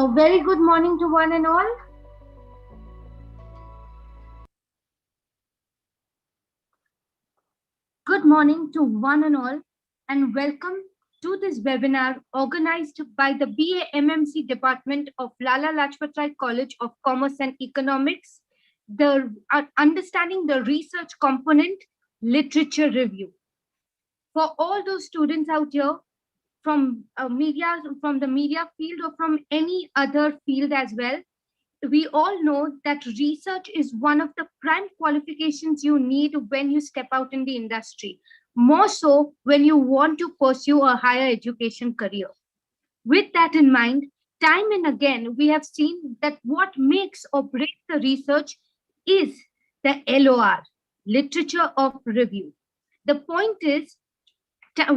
A very good morning to one and all. Good morning to one and all, and welcome to this webinar organized by the BAMMC Department of Lala Lajpat Rai College of Commerce and Economics, the Understanding the Research Component Literature Review. For all those students out here from the media field or from any other field as well, we all know that research is one of the prime qualifications you need when you step out in the industry, more so when you want to pursue a higher education career. With that in mind, time and again, we have seen that what makes or breaks the research is the LOR, literature of review. The point is,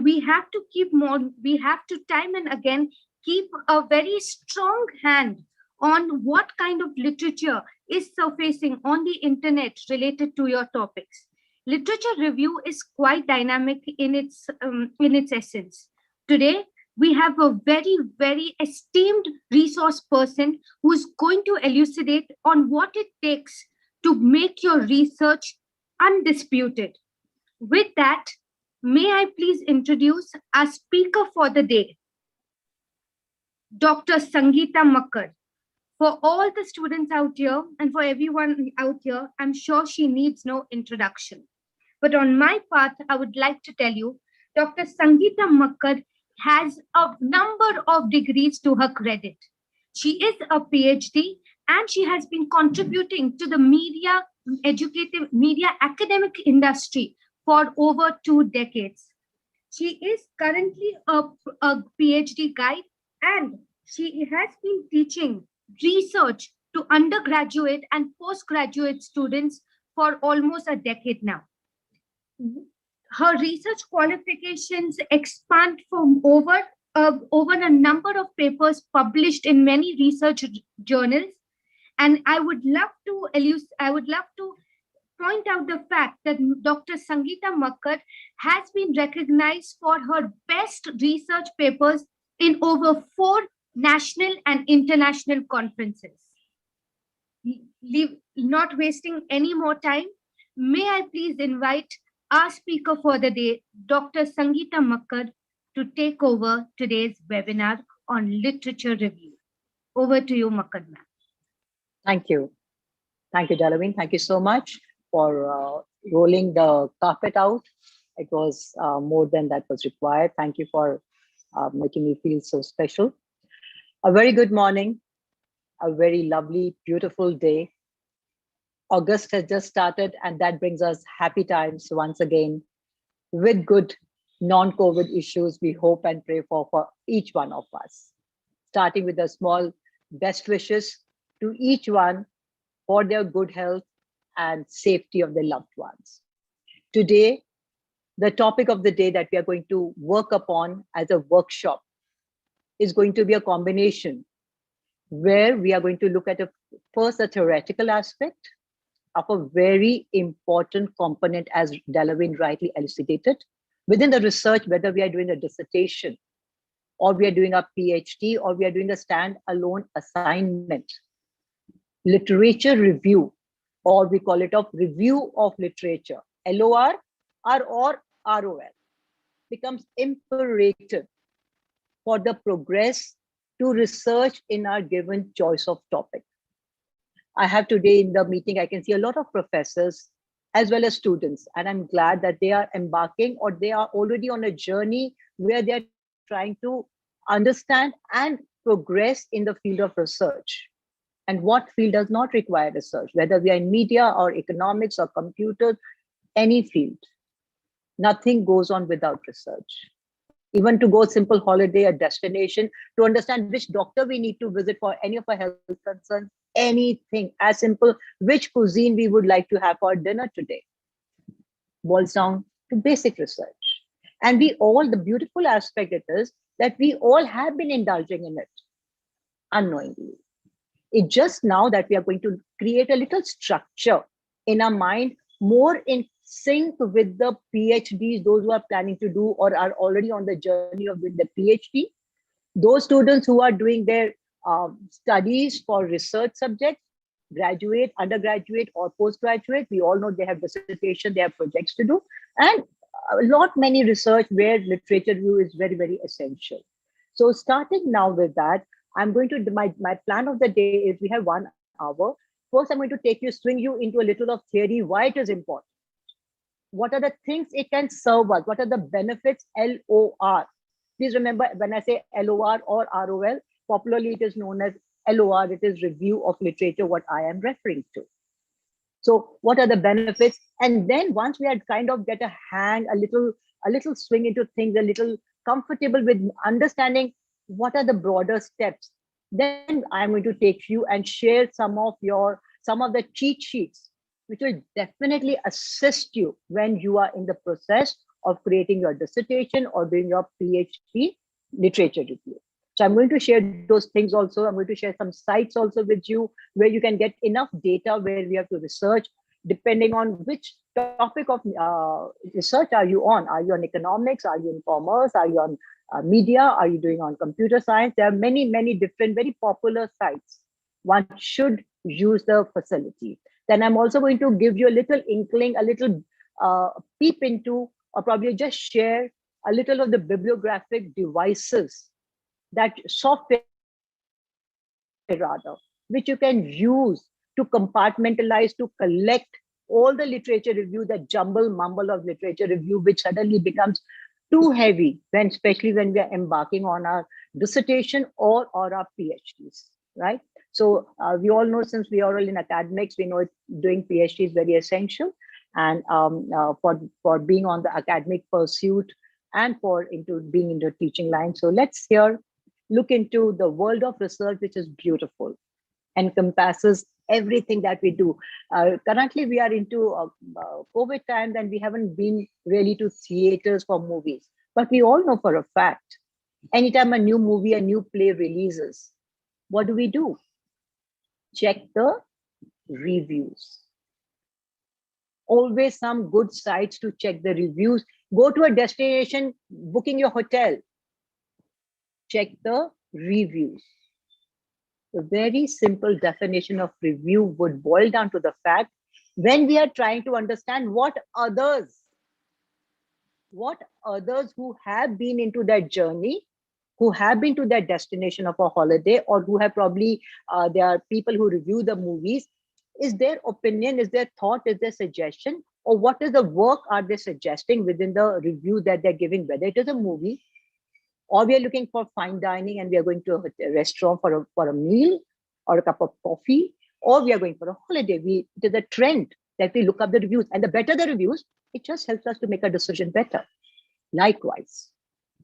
we have to time and again keep a very strong hand on what kind of literature is surfacing on the internet related to your topics. Literature review is quite dynamic in its essence. Today, we have a very, very esteemed resource person who's going to elucidate on what it takes to make your research undisputed. With that, may I please introduce our speaker for the day, Dr.Sangeeta Makkad. For all the students out here and for everyone out here, I'm sure she needs no introduction. But on my part, I would like to tell you, Dr. Sangeeta Makkad has a number of degrees to her credit. She is a PhD and she has been contributing to the media academic industry for over 2 decades. She is currently a PhD guide and she has been teaching research to undergraduate and postgraduate students for almost a decade now. Her research qualifications expand from over a number of papers published in many research journals, and I would love to point out the fact that Dr. Sangeeta Makkad has been recognized for her best research papers in over 4 national and international conferences. Not wasting any more time, may I please invite our speaker for the day, Dr. Sangeeta Makkad, to take over today's webinar on literature review. Over to you, Makkad ma'am. Thank you. Thank you, Dalawin. Thank you so much for rolling the carpet out. It was more than that was required. Thank you for making me feel so special. A very good morning, a very lovely, beautiful day. August has just started and that brings us happy times once again with good non-COVID issues we hope and pray for each one of us. Starting with the small best wishes to each one for their good health and safety of their loved ones. Today, the topic of the day that we are going to work upon as a workshop is going to be a combination where we are going to look at first a theoretical aspect of a very important component, as Dalawin rightly elucidated, within the research, whether we are doing a dissertation or we are doing a PhD or we are doing a standalone assignment. Literature review, or we call it a review of literature, LOR or ROL, becomes imperative for the progress to research in our given choice of topic. I have today in the meeting, I can see a lot of professors as well as students, and I'm glad that they are embarking or they are already on a journey where they're trying to understand and progress in the field of research. And what field does not require research, whether we are in media or economics or computers, any field. Nothing goes on without research. Even to go simple holiday, a destination, to understand which doctor we need to visit for any of our health concerns, anything as simple, which cuisine we would like to have for dinner today, boils down to basic research. And the beautiful aspect it is that we all have been indulging in it unknowingly. It's just now that we are going to create a little structure in our mind, more in sync with the PhDs, those who are planning to do or are already on the journey of doing the PhD, those students who are doing their studies for research subjects, graduate, undergraduate, or postgraduate. We all know they have dissertation, they have projects to do, and a lot many research where literature review is very, very essential. So starting now with that, I'm going to, my plan of the day is we have 1 hour. First, I'm going to take you, swing you into a little of theory, why it is important. What are the things it can serve us? What are the benefits? LOR. Please remember, when I say LOR or ROL, popularly it is known as LOR, it is review of literature, what I am referring to. So what are the benefits? And then once we had kind of get a hang, a little swing into things, a little comfortable with understanding what are the broader steps, then I'm going to take you and share some of the cheat sheets, which will definitely assist you when you are in the process of creating your dissertation or doing your PhD literature review. So I'm going to share those things also. I'm going to share some sites also with you where you can get enough data where we have to research, depending on which topic of research are you on. Are you on economics? Are you in commerce? Are you on media? Are you doing on computer science? There are many, many different, very popular sites. One should use the facility. Then I'm also going to give you a little inkling, a little peep into, or probably just share a little of the bibliographic devices, that software rather, which you can use to compartmentalize, to collect all the literature review, the jumble mumble of literature review, which suddenly becomes too heavy when, especially when we are embarking on our dissertation or our PhDs, right? So we all know, since we are all in academics, we know doing PhD is very essential, and for being on the academic pursuit and for into being into teaching line. So let's here look into the world of research, which is beautiful, encompasses everything that we do. Currently, we are into COVID times and we haven't been really to theaters for movies. But we all know for a fact, anytime a new movie, a new play releases, what do? Check the reviews. Always some good sites to check the reviews. Go to a destination, booking your hotel, check the reviews. The very simple definition of review would boil down to the fact, when we are trying to understand what others who have been into that journey, who have been to that destination of a holiday, or who have probably, there are people who review the movies, is their opinion, is their thought, is their suggestion, or what is the work are they suggesting within the review that they're giving, whether it is a movie, or we are looking for fine dining and we are going to a restaurant for a meal or a cup of coffee, or we are going for a holiday. It is a trend that we look up the reviews, and the better the reviews, it just helps us to make a decision better. Likewise,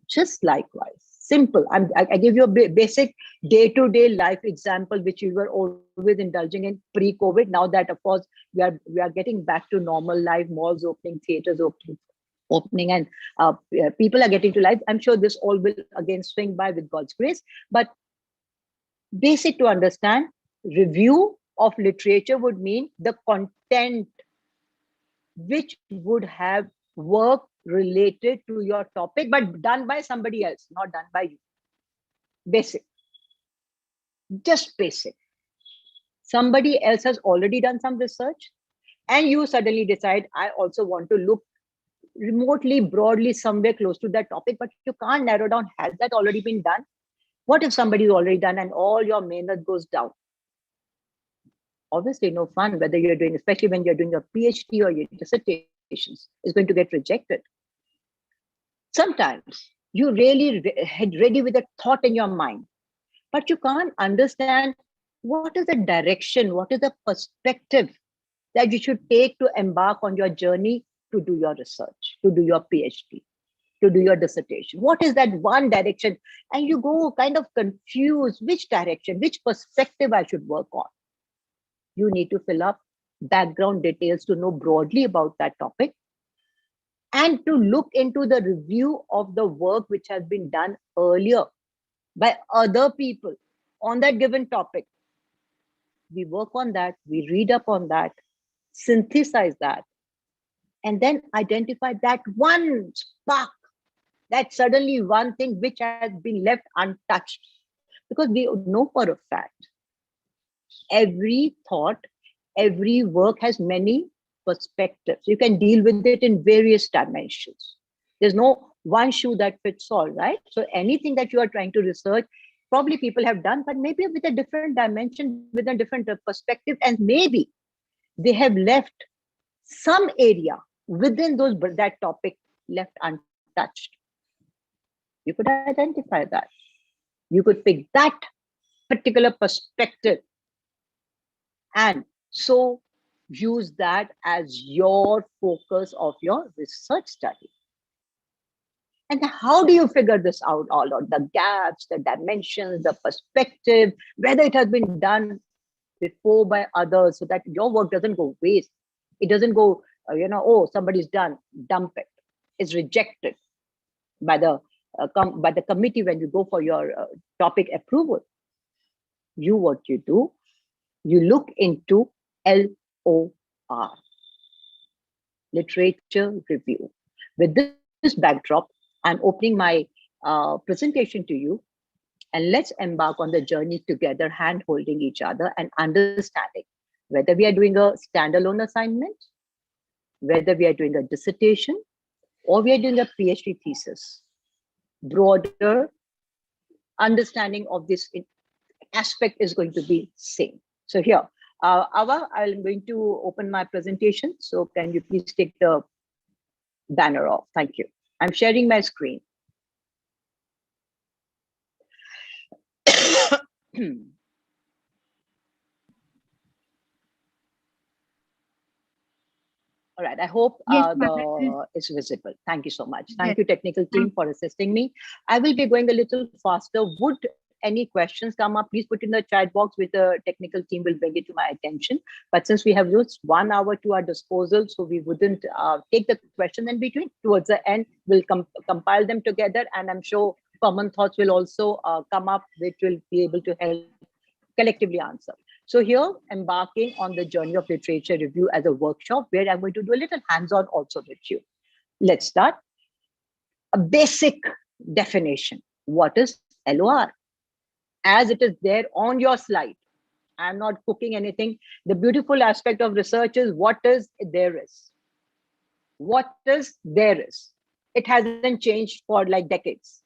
just likewise, simple. I give you a basic day-to-day life example, which we were always indulging in pre-COVID. Now that, of course, we are getting back to normal life, malls opening, theaters opening, and people are getting to life. I'm sure this all will again swing by with God's grace. But basic to understand, review of literature would mean the content which would have work related to your topic, but done by somebody else, not done by you. Basic, just basic. Somebody else has already done some research, and you suddenly decide, I also want to look remotely, broadly, somewhere close to that topic, but you can't narrow down, has that already been done? What if somebody's already done and all your mehnat goes down? Obviously no fun, whether you're doing, especially when you're doing your PhD or your dissertations, is going to get rejected. Sometimes you really head ready with a thought in your mind, but you can't understand what is the direction, what is the perspective that you should take to embark on your journey to do your research, to do your PhD, to do your dissertation. What is that one direction? And you go kind of confused, which direction, which perspective I should work on. You need to fill up background details to know broadly about that topic, and to look into the review of the work which has been done earlier by other people on that given topic. We work on that, we read up on that, synthesize that, and then identify that one spark, that suddenly one thing which has been left untouched. Because we know for a fact, every thought, every work has many perspectives. You can deal with it in various dimensions. There's no one shoe that fits all, right? So anything that you are trying to research, probably people have done, but maybe with a different dimension, with a different perspective, and maybe they have left some area within those that topic left untouched. You could identify that. You could pick that particular perspective and so use that as your focus of your research study. And how do you figure this out? All out the gaps, the dimensions, the perspective, whether it has been done before by others, so that your work doesn't go waste. It doesn't go, oh, somebody's done, dump it. It's rejected by the committee when you go for your topic approval. What you do, you look into LOR, literature review. With this backdrop, I'm opening my presentation to you, and let's embark on the journey together, hand holding each other and understanding whether we are doing a standalone assignment, whether we are doing a dissertation, or we are doing a PhD thesis. Broader understanding of this aspect is going to be same. So here, Ava, I'm going to open my presentation. So can you please take the banner off? Thank you. I'm sharing my screen. All right, I hope it's visible. Thank you so much. Thank you, technical team, for assisting me. I will be going a little faster. Would any questions come up, please put in the chat box, with the technical team will bring it to my attention. But since we have used 1 hour to our disposal, so we wouldn't take the question in between. Towards the end, we'll compile them together, and I'm sure common thoughts will also come up, which will be able to help collectively answer. So here, embarking on the journey of literature review as a workshop, where I'm going to do a little hands-on also with you. Let's start. A basic definition. What is LOR? As it is there on your slide. I'm not cooking anything. The beautiful aspect of research is what is there is. What is there is. It hasn't changed for like decades.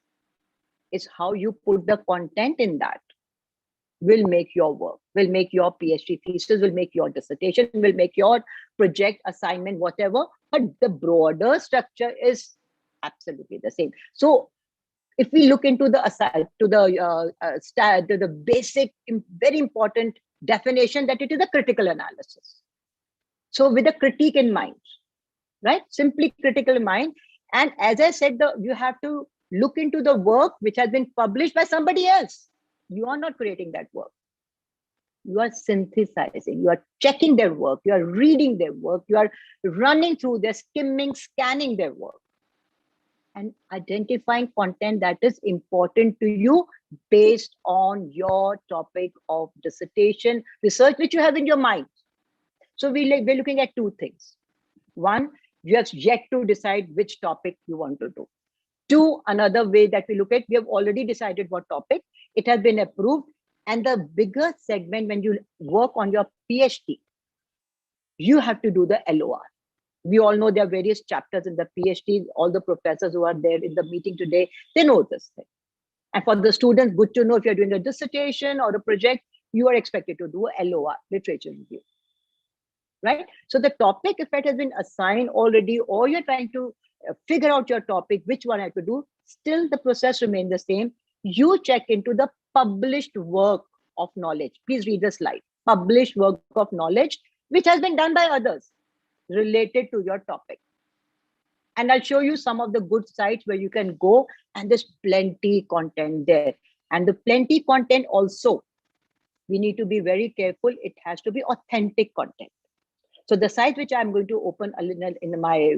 It's how you put the content in that will make your work, will make your PhD thesis, will make your dissertation, will make your project assignment, whatever. But the broader structure is absolutely the same. So if we look into the basic, very important definition, that it is a critical analysis. So with a critique in mind, right? Simply critical in mind. And as I said, you have to look into the work which has been published by somebody else. You are not creating that work. You are synthesizing, you are checking their work, you are reading their work, you are running through their skimming, scanning their work, and identifying content that is important to you based on your topic of dissertation, research, which you have in your mind. So we're looking at two things. One, you have yet to decide which topic you want to do. Two, another way that we look at, we have already decided what topic, it has been approved. And the bigger segment, when you work on your PhD, you have to do the LOR. We all know there are various chapters in the PhD. All the professors who are there in the meeting today, they know this thing. And for the students, good to know if you're doing a dissertation or a project, you are expected to do a LOR, literature review. Right? So the topic, if it has been assigned already, or you're trying to figure out your topic, which one I have to do, still the process remains the same. You check into the published work of knowledge. Please read the slide. Published work of knowledge, which has been done by others related to your topic. And I'll show you some of the good sites where you can go, and there's plenty content there. And the plenty content also, we need to be very careful. It has to be authentic content. So the site which I'm going to open a little in my,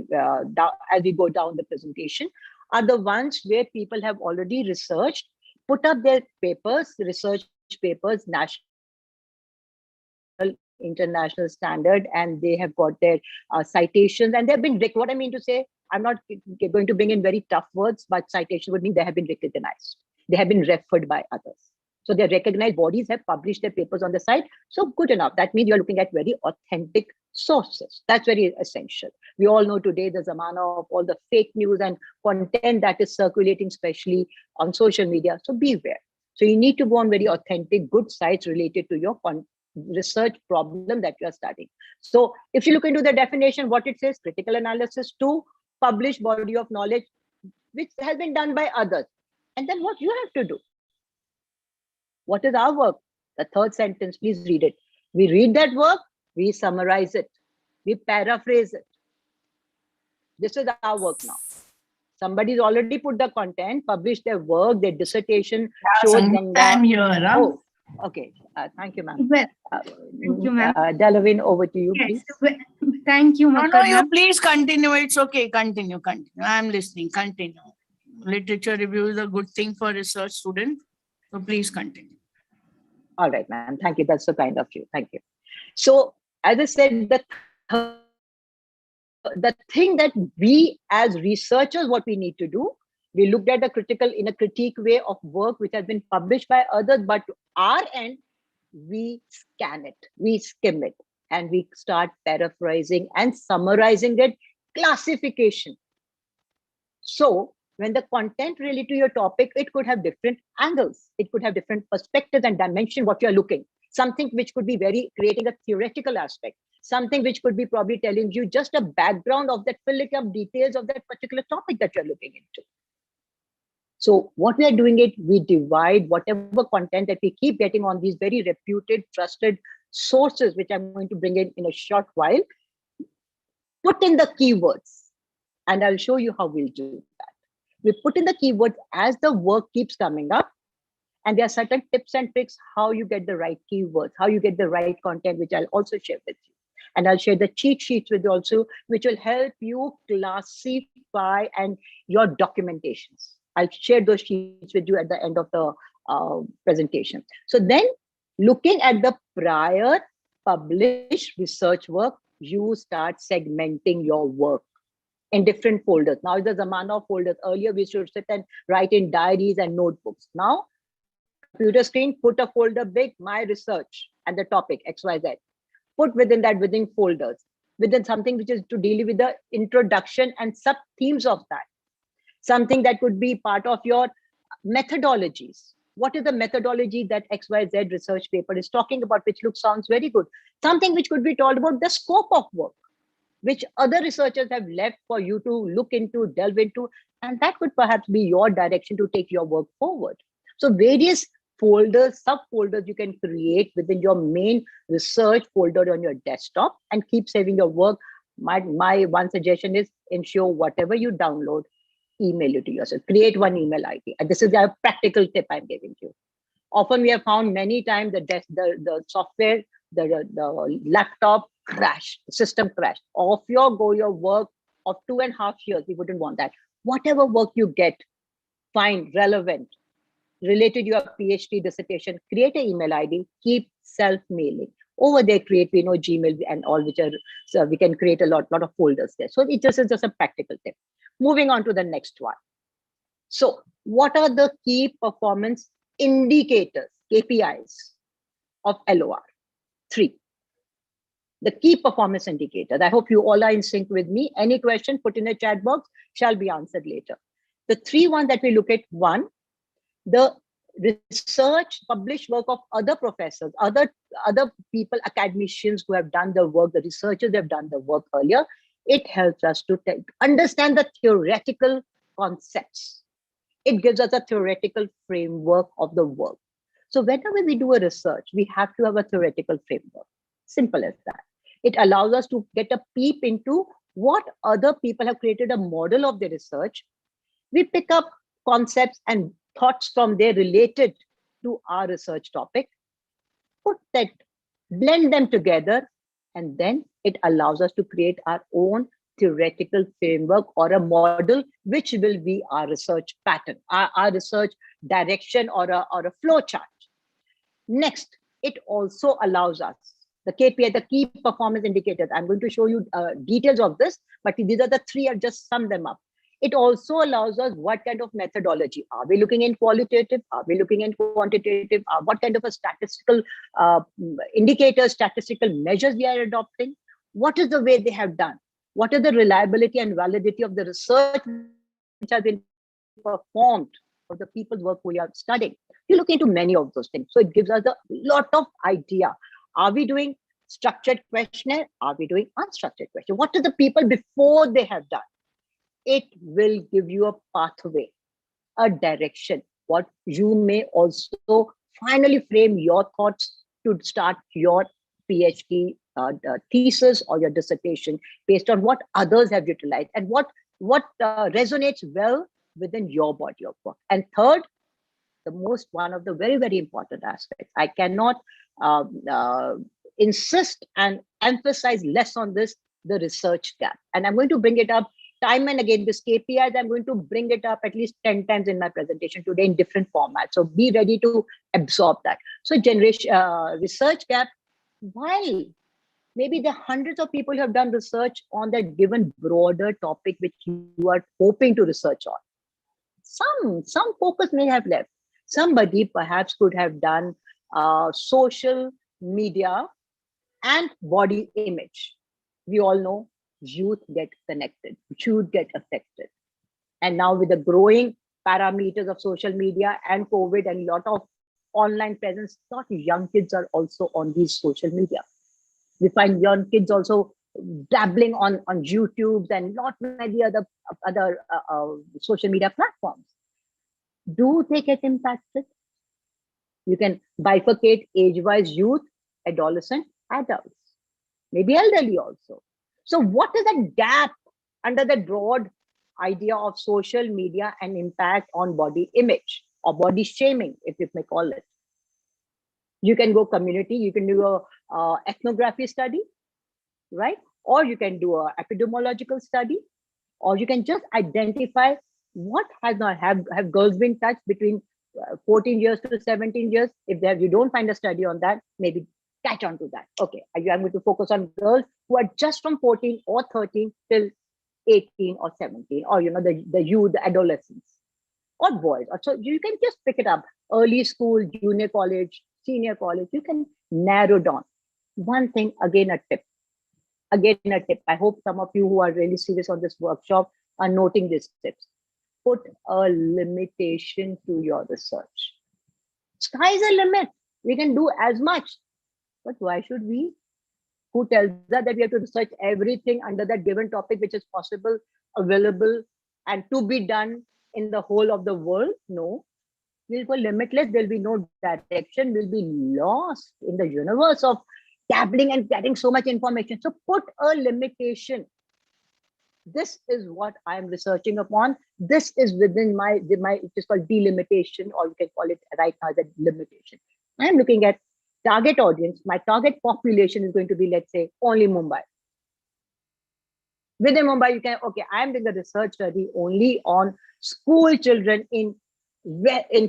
as we go down the presentation, are the ones where people have already researched, put up their papers, research papers, national, international standard, and they have got their citations, and they've been, what I mean to say, I'm not going to bring in very tough words, but citations would mean they have been recognized. They have been referred by others. So the recognized bodies have published their papers on the site. So good enough. That means you're looking at very authentic sources. That's very essential. We all know today the zamana of all the fake news and content that is circulating, especially on social media. So beware. So you need to go on very authentic, good sites related to your research problem that you're studying. So if you look into the definition, what it says, critical analysis to publish body of knowledge, which has been done by others. And then what you have to do? What is our work? The third sentence, please read it. We read that work, we summarize it, we paraphrase it. This is our work now. Somebody's already put the content, published their work, their dissertation, showed Ganga. I'm here. Huh? Oh, okay. Thank you, ma'am. Well, thank you, ma'am. Delavin, over to you, Yes. please. Well, thank you, No, Makkad, you ma'am. please continue. It's okay. Continue. I'm listening. Continue. Literature review is a good thing for research student. So please continue. All right, ma'am. Thank you. That's so kind of you. Thank you. So, as I said, the thing that we as researchers, what we need to do, we looked at in a critique way of work which has been published by others, but to our end, we scan it, we skim it, and we start paraphrasing and summarizing it, classification. So when the content related to your topic, it could have different angles, it could have different perspectives and dimension what you're looking. Something which could be creating a theoretical aspect, something which could be probably telling you just a background of that, filling up details of that particular topic that you're looking into. So what we are doing it, we divide whatever content that we keep getting on these very reputed, trusted sources, which I'm going to bring in a short while, put in the keywords, and I'll show you how we'll do that. We put in the keywords as the work keeps coming up, and there are certain tips and tricks how you get the right keywords, how you get the right content, which I'll also share with you. And I'll share the cheat sheets with you also, which will help you classify and your documentations. I'll share those sheets with you at the end of the presentation. So then, looking at the prior published research work, you start segmenting your work in different folders. Now it's the zamana of folders. Earlier, we should sit and write in diaries and notebooks. Now, on your computer screen, put a folder big, my research, and the topic, XYZ. Put within folders, within something which is to deal with the introduction and sub-themes of that. Something that could be part of your methodologies. What is the methodology that XYZ research paper is talking about, which sounds very good. Something which could be told about the scope of work, which other researchers have left for you to look into, delve into, and that could perhaps be your direction to take your work forward. So various folders, subfolders you can create within your main research folder on your desktop and keep saving your work. My one suggestion is ensure whatever you download, email it to yourself. Create one email ID. And this is a practical tip I'm giving you. Often we have found many times the software, the laptop crashed, the system crashed. Off your work of 2.5 years, we wouldn't want that. Whatever work you get, find relevant, related to your PhD dissertation, create an email ID, keep self-mailing. Over there, we know Gmail and all, which are, so we can create a lot of folders there. So it just is just a practical tip. Moving on to the next one. So what are the key performance indicators, KPIs of LOR? 3. The key performance indicators. I hope you all are in sync with me. Any question put in the chat box shall be answered later. The 3 ones that we look at: 1, the research published work of other professors, other people, academicians who have done the work, the researchers who have done the work earlier. It helps us to understand the theoretical concepts. It gives us a theoretical framework of the work. So whenever we do a research, we have to have a theoretical framework. Simple as that. It allows us to get a peep into what other people have created a model of their research. We pick up concepts and thoughts from there related to our research topic, put that, blend them together, and then it allows us to create our own theoretical framework or a model, which will be our research pattern, our research direction, or a flow chart. Next, it also allows us, the KPI, the key performance indicators. I'm going to show you details of this, but these are the 3, I've just summed them up. It also allows us what kind of methodology. Are we looking in qualitative? Are we looking in quantitative? What kind of a statistical indicators, statistical measures we are adopting? What is the way they have done? What is the reliability and validity of the research which has been performed of the people's work we are studying? You look into many of those things. So it gives us a lot of idea. Are we doing structured questionnaire? Are we doing unstructured question? What are the people before they have done? It will give you a pathway, a direction, what you may also finally frame your thoughts to start your PhD thesis or your dissertation based on what others have utilized and what resonates well within your body of work. And third, the most one of the very, very important aspects. I cannot insist and emphasize less on this, the research gap. And I'm going to bring it up time and again. This KPIs, I'm going to bring it up at least 10 times in my presentation today in different formats. So be ready to absorb that. So research gap, while maybe there are hundreds of people who have done research on that given broader topic which you are hoping to research on. Some focus may have left. Somebody perhaps could have done social media and body image. We all know youth get connected, youth get affected. And now with the growing parameters of social media and COVID and a lot of online presence, a lot of young kids are also on these social media. We find young kids also dabbling on YouTubes and not many other social media platforms. Do they get impacted? You can bifurcate age-wise: youth, adolescent, adults, maybe elderly also. So what is that gap under the broad idea of social media and impact on body image or body shaming, if you may call it? You can go community, you can do a ethnography study, right? Or you can do a epidemiological study, or you can just identify what has not have girls been touched between 14 years to 17 years. If you don't find a study on that, maybe catch on to that. Okay, I'm going to focus on girls who are just from 14 or 13 till 18 or 17, or the youth, the adolescents, or boys. So you can just pick it up: early school, junior college, senior college. You can narrow down. One thing, again a tip. I hope some of you who are really serious on this workshop are noting these tips. Put a limitation to your research. Sky's the limit. We can do as much. But why should we? Who tells us that we have to research everything under that given topic which is possible, available, and to be done in the whole of the world? No. We'll go limitless. There'll be no direction. We'll be lost in the universe of dabbling and getting so much information. So put a limitation. This is what I'm researching upon. This is within my it is called delimitation, or you can call it right now as a limitation. I'm looking at target audience. My target population is going to be, let's say, only Mumbai. Within Mumbai, you can, okay, I'm doing a research study only on school children in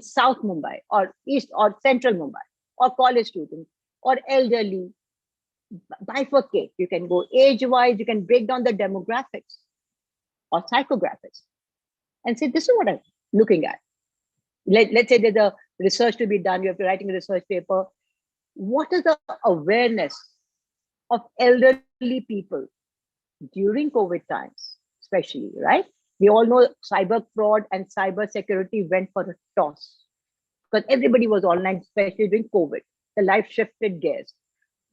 South Mumbai or East or Central Mumbai, or college students or elderly. Bifurcate. You can go age-wise, you can break down the demographics or psychographics and say, this is what I'm looking at. Let's say there's a research to be done. You have to write a research paper. What is the awareness of elderly people during COVID times, especially, right? We all know cyber fraud and cyber security went for a toss because everybody was online, especially during COVID. The life shifted gears.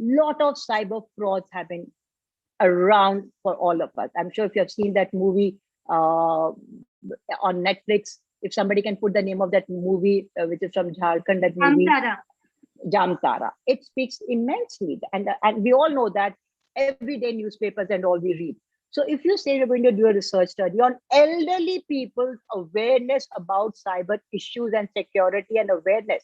Lot of cyber frauds have been around for all of us. I'm sure if you have seen that movie on Netflix, if somebody can put the name of that movie, which is from Jharkhand, that movie, Jamtara. It speaks immensely. And we all know that everyday newspapers and all we read. So if you say you're going to do a research study on elderly people's awareness about cyber issues and security and awareness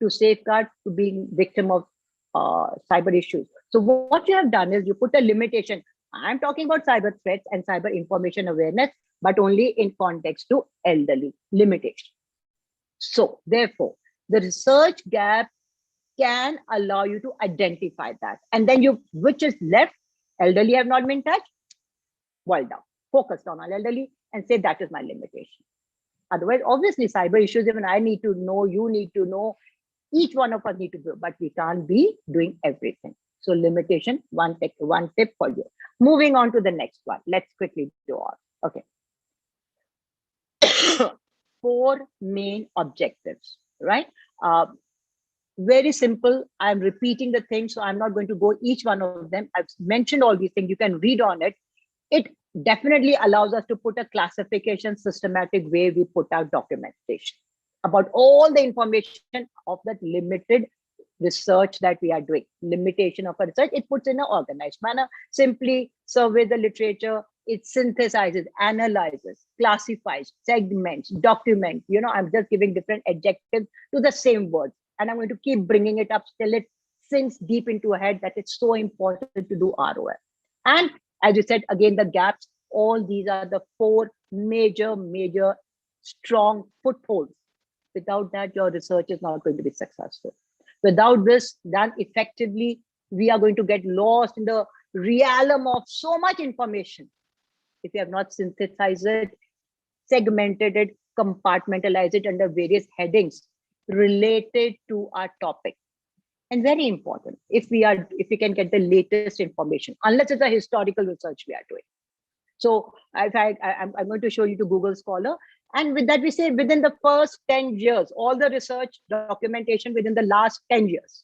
to safeguard to being victim of cyber issues. So what you have done is you put a limitation. I'm talking about cyber threats and cyber information awareness, but only in context to elderly limitation. So therefore, the research gap can allow you to identify that. And then which is left, elderly have not been touched, well done. focused on our elderly and say that is my limitation. Otherwise, obviously, cyber issues, even I need to know, you need to know, each one of us need to do, but we can't be doing everything. So limitation, one tip for you. Moving on to the next one. Let's quickly do on. Okay. 4 main objectives, right? Very simple. I'm repeating the thing, so I'm not going to go each one of them. I've mentioned all these things. You can read on it. It definitely allows us to put a classification, systematic way we put out documentation about all the information of that limited research that we are doing. Limitation of a research, it puts in an organized manner, simply survey the literature, it synthesizes, analyzes, classifies, segments, documents. I'm just giving different adjectives to the same words. And I'm going to keep bringing it up till it sinks deep into a head that it's so important to do ROI. And as you said, again, the gaps, all these are the 4 major, strong footholds. Without that, your research is not going to be successful. Without this done effectively, we are going to get lost in the realm of so much information. If you have not synthesized it, segmented it, compartmentalized it under various headings related to our topic. And very important, if we can get the latest information, unless it's a historical research we are doing. So I'm going to show you to Google Scholar. And with that, we say within the first 10 years, all the research documentation within the last 10 years.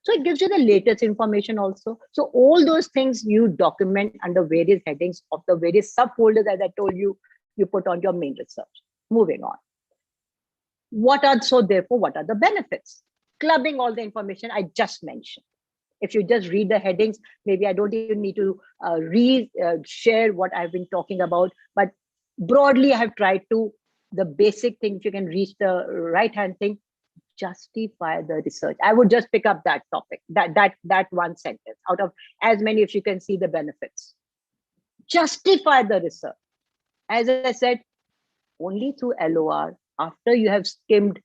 So it gives you the latest information also. So all those things you document under various headings of the various subfolders, as I told you, you put on your main research. Moving on. Therefore, what are the benefits? Clubbing all the information I just mentioned. If you just read the headings, maybe I don't even need to share what I've been talking about, but broadly I have tried to, the basic thing, if you can reach the right-hand thing, justify the research. I would just pick up that topic, that one sentence out of as many, if you can see the benefits. Justify the research. As I said, only through LOR, after you have skimmed,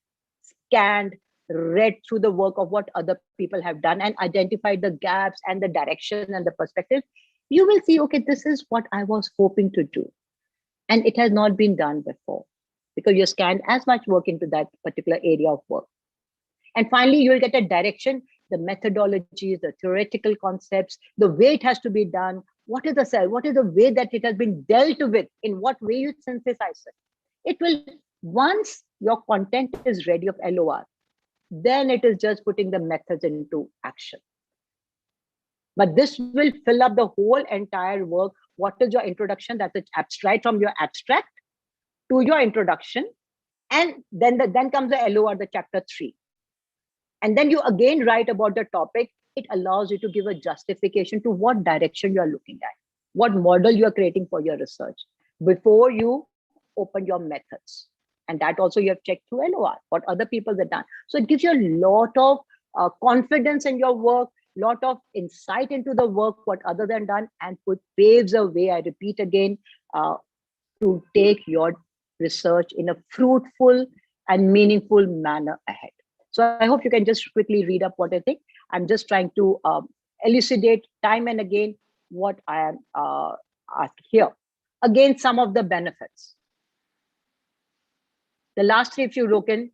scanned, read through the work of what other people have done and identified the gaps and the direction and the perspective, you will see, okay, this is what I was hoping to do. And it has not been done before because you scanned as much work into that particular area of work. And finally, you will get a direction, the methodologies, the theoretical concepts, the way it has to be done. What is the cell? What is the way that it has been dealt with? In what way you synthesize it? It will, once your content is ready of LOR, then it is just putting the methods into action. But this will fill up the whole entire work. What is your introduction? That's it, abstract, from your abstract to your introduction. And then comes the LOR, the chapter 3. And then you again write about the topic. It allows you to give a justification to what direction you are looking at, what model you are creating for your research before you open your methods. And that also you have checked through LOR, what other people have done. So it gives you a lot of confidence in your work, lot of insight into the work, what others have done, and paves a way, I repeat again, to take your research in a fruitful and meaningful manner ahead. So I hope you can just quickly read up what I think. I'm just trying to elucidate time and again what I am asking here. Again, some of the benefits. The last 3, if you look in,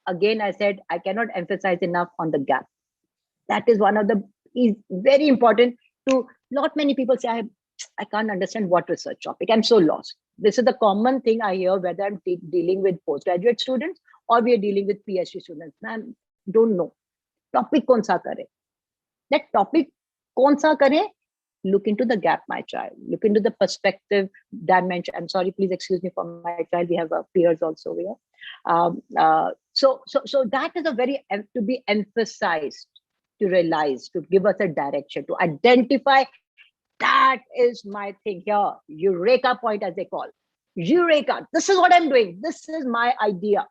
again, I said, I cannot emphasize enough on the gap. That is one of the, is very important to, not many people say, I can't understand what research topic, I'm so lost. This is the common thing I hear, whether I'm dealing with postgraduate students or we are dealing with PhD students. Man, don't know. Topic kaun sa kare? That topic kaun sa kare? Look into the gap, my child. Look into the perspective dimension. I'm sorry, please excuse me for my child. We have peers also here. So that is a very, to be emphasized, to realize, to give us a direction, to identify. That is my thing here. Eureka point, as they call. Eureka. This is what I'm doing. This is my idea.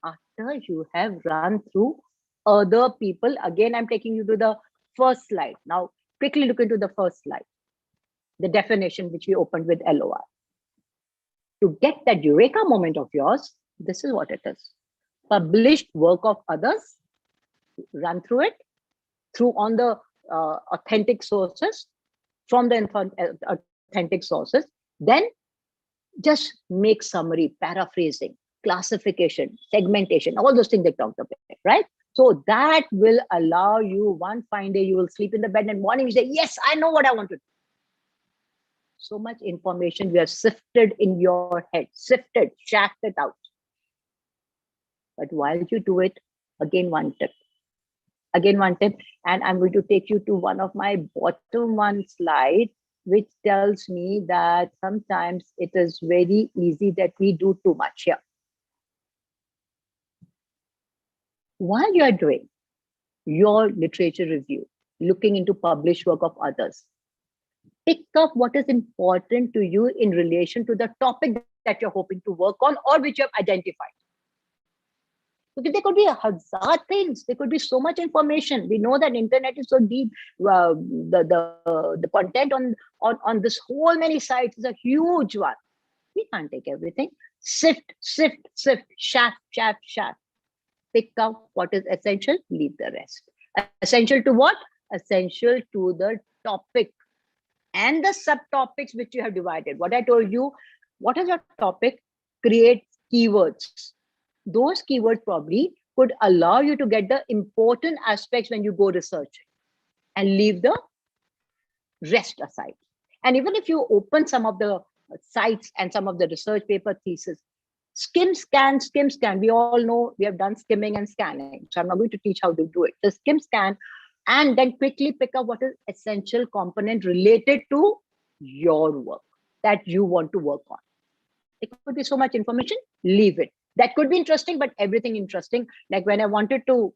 After you have run through other people, again, I'm taking you to the first slide. Now, quickly look into the first slide. The definition which we opened with LOR. To get that Eureka moment of yours, this is what it is. Published work of others, run through it, through on the authentic sources, from the authentic sources. Then just make summary, paraphrasing, classification, segmentation, all those things they talked about, right? So that will allow you, one fine day, you will sleep in the bed and morning you say, yes, I know what I want to do. So much information we have sifted in your head, sifted, shafted out. But while you do it, again, one tip, and I'm going to take you to one of my bottom one slide, which tells me that sometimes it is very easy that we do too much here. While you are doing your literature review, looking into published work of others, pick up what is important to you in relation to the topic that you're hoping to work on or which you have identified. Because there could be a hazard things. There could be so much information. We know that internet is so deep. The content on this whole many sites is a huge one. We can't take everything. Sift, shaft. Pick out what is essential, leave the rest. Essential to what? Essential to the topic and the subtopics which you have divided. What I told you, what is your topic? Create keywords. Those keywords probably could allow you to get the important aspects when you go researching and leave the rest aside. And even if you open some of the sites and some of the research paper thesis, skim, scan. We all know we have done skimming and scanning. So I'm not going to teach how to do it. Just skim, scan, and then quickly pick up what is essential component related to your work that you want to work on. It could be so much information, leave it. That could be interesting, but everything interesting. Like when I wanted to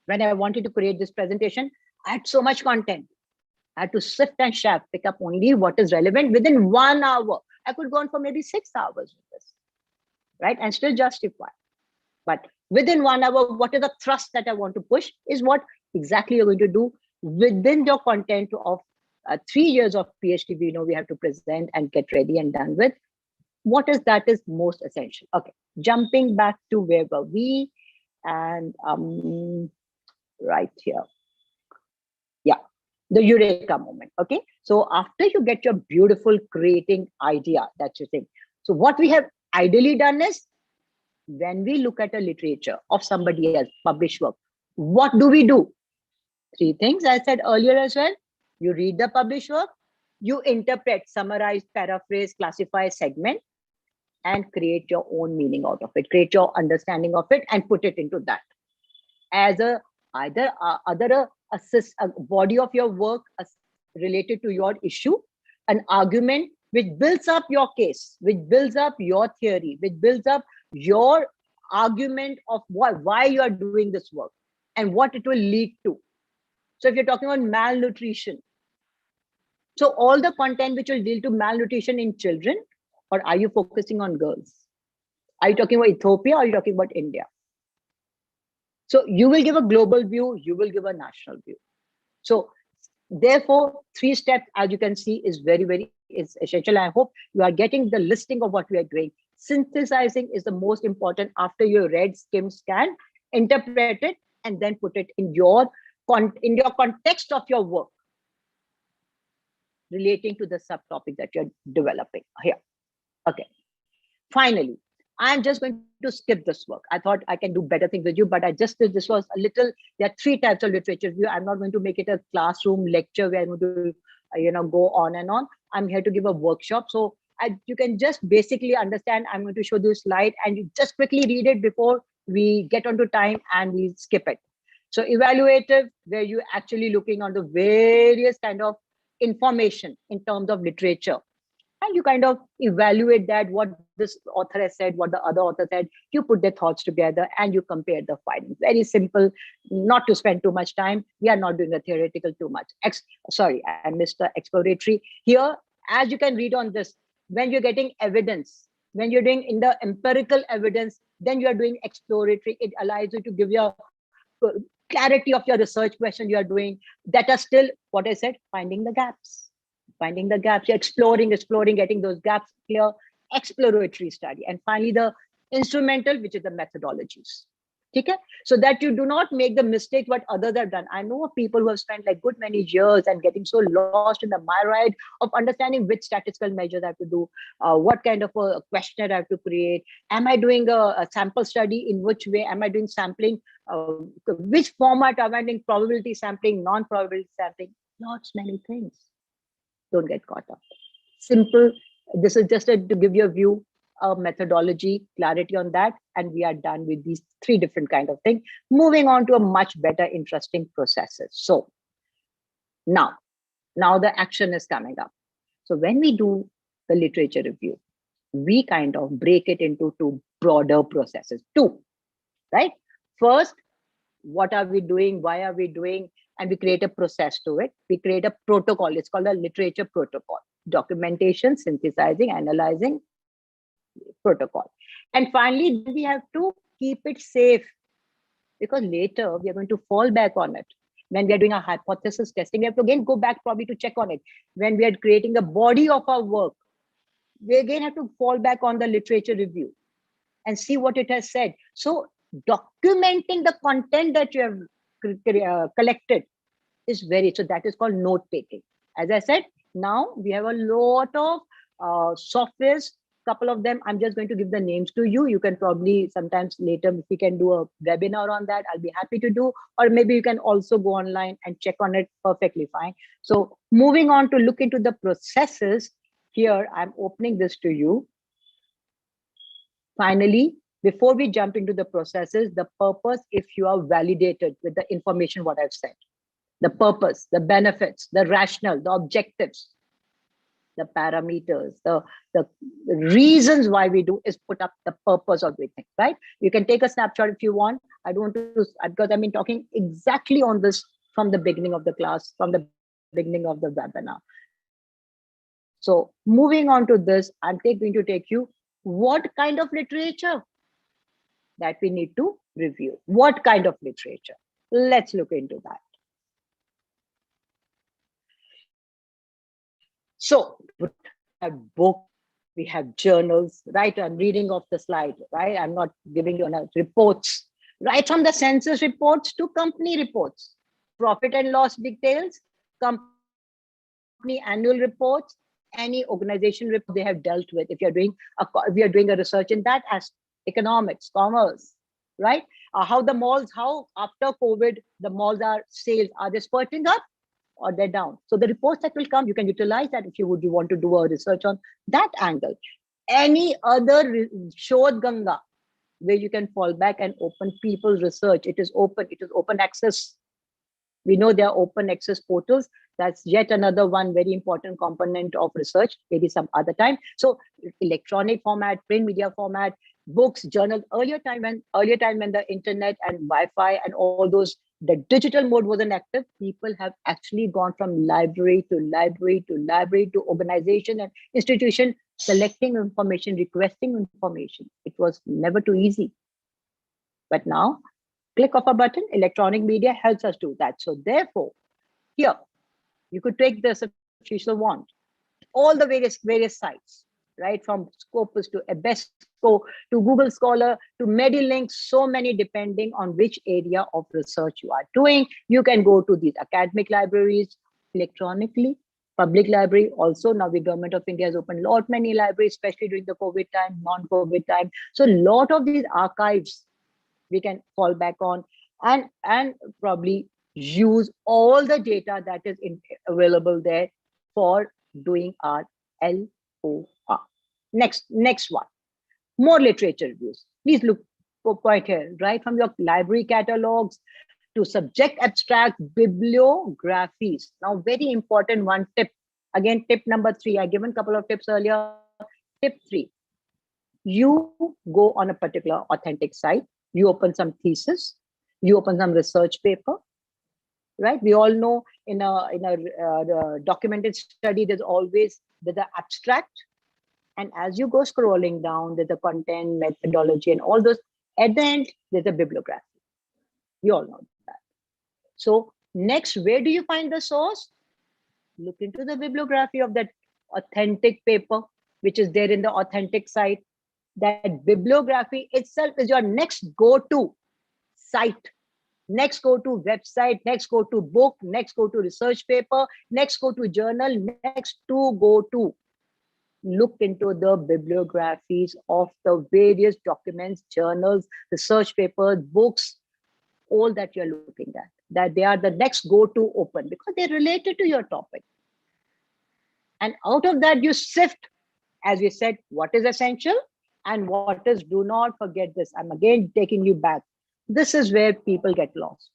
create this presentation, I had so much content. I had to sift and shaft, pick up only what is relevant within 1 hour. I could go on for maybe 6 hours with this, right? And still justify. But within 1 hour, what is the thrust that I want to push is what exactly you're going to do within your content of 3 years of PhD. We know we have to present and get ready and done with. What is that is most essential. Okay, jumping back to where were we? And right here. Yeah, the eureka moment. Okay, so after you get your beautiful creating idea, that's your thing. So what we have ideally done is, when we look at a literature of somebody else published work, what do we do? 3 things I said earlier as well. You read the published work, you interpret, summarize, paraphrase, classify, segment, and create your own meaning out of it, create your understanding of it and put it into that as a body of your work related to your issue, an argument which builds up your case, which builds up your theory, which builds up your argument of why you are doing this work and what it will lead to. So if you're talking about malnutrition, so all the content which will deal to malnutrition in children, or are you focusing on girls? Are you talking about Ethiopia or are you talking about India? So you will give a global view, you will give a national view. So therefore, 3 steps, as you can see, is very essential. I hope you are getting the listing of what we are doing. Synthesizing is the most important after you read, skim, scan, interpret it, and then put it in your context of your work relating to the subtopic that you're developing here. Okay. Finally, I'm just going to skip this work. I thought I can do better things with you, but this was a little, there are 3 types of literature review. I'm not going to make it a classroom lecture where I'm going to, go on and on. I'm here to give a workshop. So you can just basically understand, I'm going to show you a slide and you just quickly read it before we get onto time and we skip it. So evaluative, where you're actually looking on the various kind of information in terms of literature. And you kind of evaluate that, what this author has said, what the other author said, you put their thoughts together and you compare the findings. Very simple, not to spend too much time. We are not doing a theoretical too much. Sorry, I missed the exploratory. Here, as you can read on this, when you're getting evidence, when you're doing in the empirical evidence, then you are doing exploratory. It allows you to give your clarity of your research question you are doing that are still, what I said, finding the gaps. Finding the gaps, you're exploring, getting those gaps clear, exploratory study. And finally, the instrumental, which is the methodologies. Okay? So that you do not make the mistake what others have done. I know of people who have spent like good many years and getting so lost in the myriad of understanding which statistical measures I have to do, what kind of a questionnaire I have to create. Am I doing a sample study? In which way am I doing sampling? Which format am I doing? Probability sampling, non-probability sampling, lots many things. Don't get caught up. Simple. This is just to give you a view, a methodology, clarity on that, and we are done with these three different kind of things. Moving on to a much better, interesting processes. So now the action is coming up. So when we do the literature review, we kind of break it into two broader processes. Two, right? First, what are we doing? Why are we doing? And we create a process to it. We create a protocol. It's called a literature protocol. Documentation, synthesizing, analyzing, protocol. And finally, then we have to keep it safe, because later we are going to fall back on it. When we are doing a hypothesis testing, we have to again go back probably to check on it. When we are creating a body of our work, we again have to fall back on the literature review and see what it has said. So documenting the content that you have collected is so that is called note taking. As I said, now we have a lot of softwares, couple of them. I'm just going to give the names to you. You can probably sometimes later, if we can do a webinar on that, I'll be happy to do, or maybe you can also go online and check on it, perfectly fine. So moving on to look into the processes, here I'm opening this to you. Finally, before we jump into the processes, the purpose, if you are validated with the information what I've said, the purpose, the benefits, the rationale, the objectives, the parameters, the reasons why we do, is put up the purpose of everything, right? You can take a snapshot if you want. I don't want to, because I've been talking exactly on this from the beginning of the class, from the beginning of the webinar. So moving on to this, I'm going to take you what kind of literature that we need to review. What kind of literature? Let's look into that. So we have books, we have journals, right? I'm reading off the slide, right? I'm not giving you reports, right? From the census reports to company reports, profit and loss details, company annual reports, any organization report they have dealt with. If you're doing we are doing a research in that as economics, commerce, right? How the malls, how after COVID, the malls are sales, are they spurting up or they're down? So the reports that will come, you can utilize that if you want to do a research on that angle. Any other Shodh Ganga, where you can fall back and open people's research. It is open access. We know there are open access portals. That's yet another one very important component of research, maybe some other time. So electronic format, print media format, books, journals. Earlier time when the internet and Wi-Fi and all those, the digital mode wasn't active, people have actually gone from library to library to library to organization and institution, selecting information, requesting information. It was never too easy. But now, click of a button, electronic media helps us do that. So therefore, here, you could take this if you so want, all the various sites, right? From Scopus to Ebesco to Google Scholar to Medilink, so many depending on which area of research you are doing. You can go to these academic libraries electronically, public library also. Now the government of India has opened lot many libraries, especially during the COVID time, non-COVID time. So a lot of these archives we can fall back on and probably use all the data that is available there for doing our LOR. Next one, more literature reviews. Please look point here, right from your library catalogs to subject abstract bibliographies. Now, very important one tip. Again, tip number 3. I given a couple of tips earlier. Tip 3. You go on a particular authentic site, you open some thesis, you open some research paper, right? We all know in a documented study, there's the abstract. And as you go scrolling down, there's the content, methodology, and all those. At the end, there's a bibliography. We all know that. So next, where do you find the source? Look into the bibliography of that authentic paper, which is there in the authentic site. That bibliography itself is your next go-to site, next go to website, next go to book, next go to research paper, next go to journal, next to go to look into the bibliographies of the various documents, journals, research papers, books, all that you're looking at, that they are the next go-to open because they're related to your topic. And out of that, you sift, as we said, what is essential and what is, do not forget this. I'm again taking you back. This is where people get lost.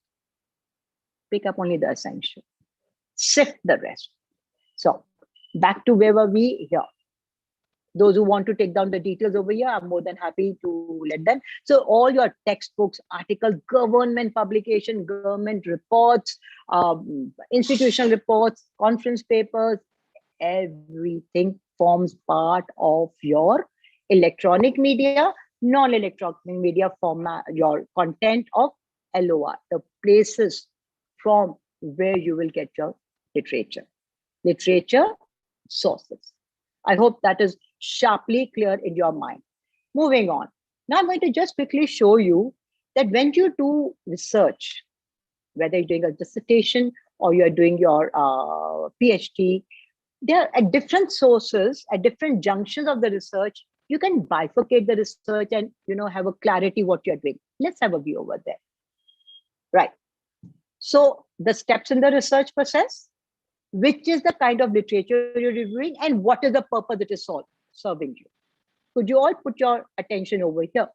Pick up only the essential, sift the rest. So back to where were we here? Those who want to take down the details over here, I'm more than happy to let them. So all your textbooks, articles, government publication, government reports, institutional reports, conference papers, everything forms part of your electronic media, non-electronic media format, your content of LOR, the places from where you will get your literature sources. I hope that is sharply clear in your mind. Moving on. Now I'm going to just quickly show you that when you do research, whether you're doing a dissertation or you're doing your PhD, there are at different sources, at different junctions of the research, you can bifurcate the research and have a clarity what you're doing. Let's have a view over there. Right. So the steps in the research process, which is the kind of literature you're reviewing, and what is the purpose it is serving you. Could you all put your attention over here?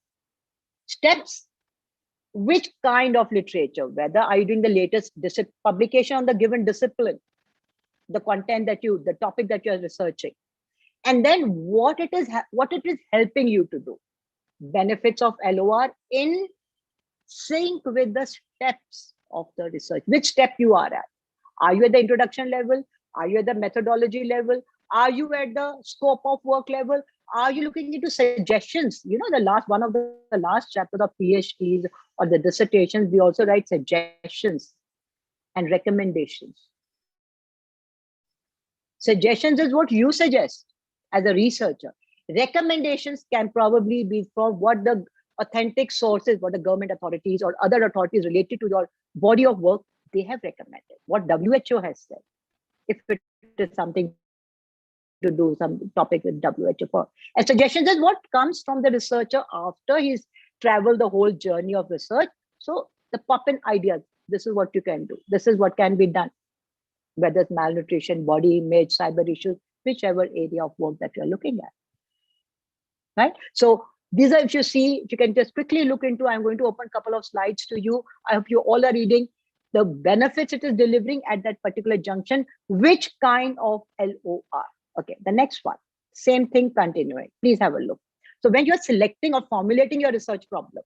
Steps, which kind of literature, whether are you doing the latest publication on the given discipline, the content that the topic that you're researching, and then what it is helping you to do. Benefits of LOR in sync with the steps of the research, which step you are at. Are you at the introduction level? Are you at the methodology level? Are you at the scope of work level? Are you looking into suggestions? One of the last chapters of PhDs or the dissertations, we also write suggestions and recommendations. Suggestions is what you suggest as a researcher. Recommendations can probably be from what the authentic sources, what the government authorities or other authorities related to your body of work, they have recommended, what WHO has said, if it is something to do some topic with WHO for. And suggestions is what comes from the researcher after he's traveled the whole journey of research. So the pop-in ideas, this is what you can do. This is what can be done, whether it's malnutrition, body image, cyber issues, whichever area of work that you're looking at. Right? So these are, if you can just quickly look into, I'm going to open a couple of slides to you. I hope you all are reading the benefits it is delivering at that particular junction, which kind of LOR. Okay, the next one, same thing continuing. Please have a look. So when you're selecting or formulating your research problem,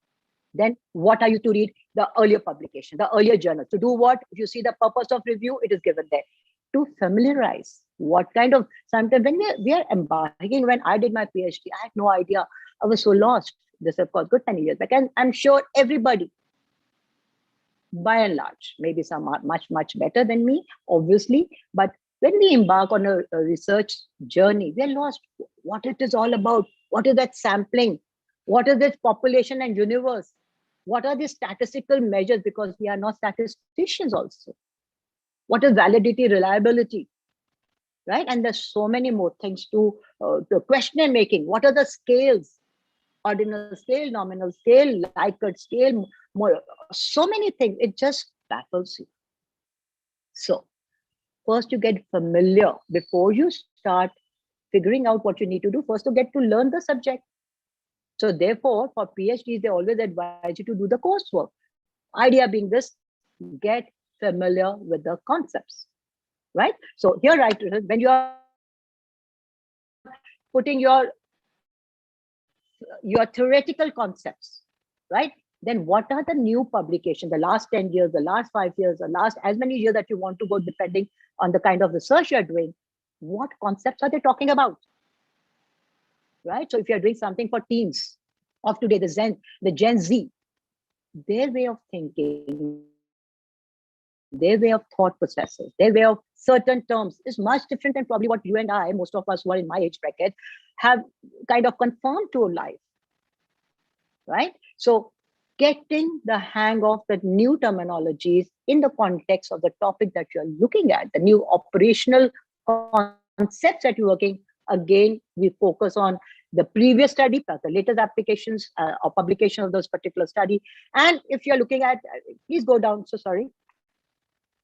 then what are you to read? The earlier publication, the earlier journal. To do what? If you see the purpose of review, it is given there. To familiarize what kind of, sometimes when we are embarking, when I did my PhD, I had no idea. I was so lost. This is of course good many years back. And I'm sure everybody, by and large, maybe some are much, much better than me, obviously. But when we embark on a research journey, we are lost. What it is all about? What is that sampling? What is this population and universe? What are the statistical measures? Because we are not statisticians also. What is validity, reliability? Right? And there's so many more things to the question making. What are the scales? Ordinal scale, nominal scale, Likert scale, more, so many things. It just baffles you. So first you get familiar before you start figuring out what you need to do. First to get to learn the subject. So therefore, for PhDs, they always advise you to do the coursework. Idea being this, get familiar with the concepts, right? So here, right, when you are putting your theoretical concepts, right? Then what are the new publications, the last 10 years, the last 5 years, the last as many years that you want to go, depending on the kind of research you're doing, what concepts are they talking about? Right? So if you're doing something for teens of today, the Gen Z, their way of thinking, their way of thought processes, their way of certain terms is much different than probably what you and I, most of us who are in my age bracket, have kind of conformed to life. Right? So getting the hang of the new terminologies in the context of the topic that you're looking at, the new operational concepts that you're working. Again, we focus on the previous study plus the latest applications or publication of those particular study. And if you're looking at, please go down. So sorry.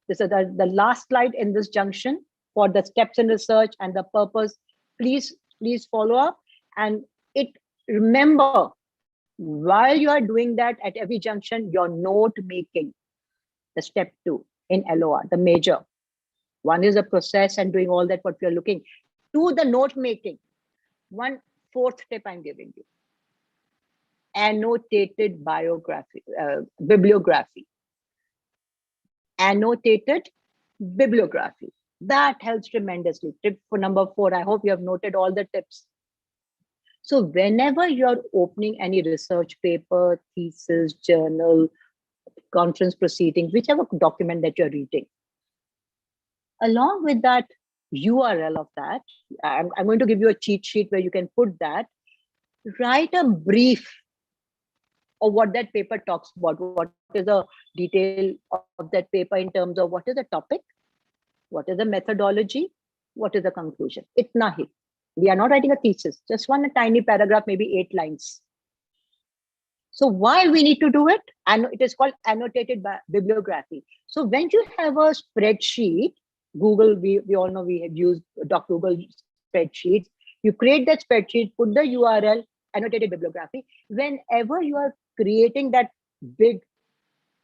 This is the last slide in this junction for the steps in research and the purpose. Please follow up. And remember, while you are doing that at every junction, your note making, the step 2 in LOR, the major. One is the process and doing all that what we are looking. 2, the note making. 1 4th tip I'm giving you. Annotated bibliography. Annotated bibliography. That helps tremendously. Tip for number 4. I hope you have noted all the tips. So whenever you're opening any research paper, thesis, journal, conference proceedings, whichever document that you're reading, along with that URL of that, I'm going to give you a cheat sheet where you can put that. Write a brief of what that paper talks about. What is the detail of that paper in terms of what is the topic, what is the methodology, what is the conclusion. Itna hi. We are not writing a thesis, just one tiny paragraph, maybe 8 lines. So why we need to do it? And it is called annotated bibliography. So when you have a spreadsheet, Google, we all know we have used Google spreadsheets. You create that spreadsheet, put the URL, annotated bibliography. Whenever you are creating that big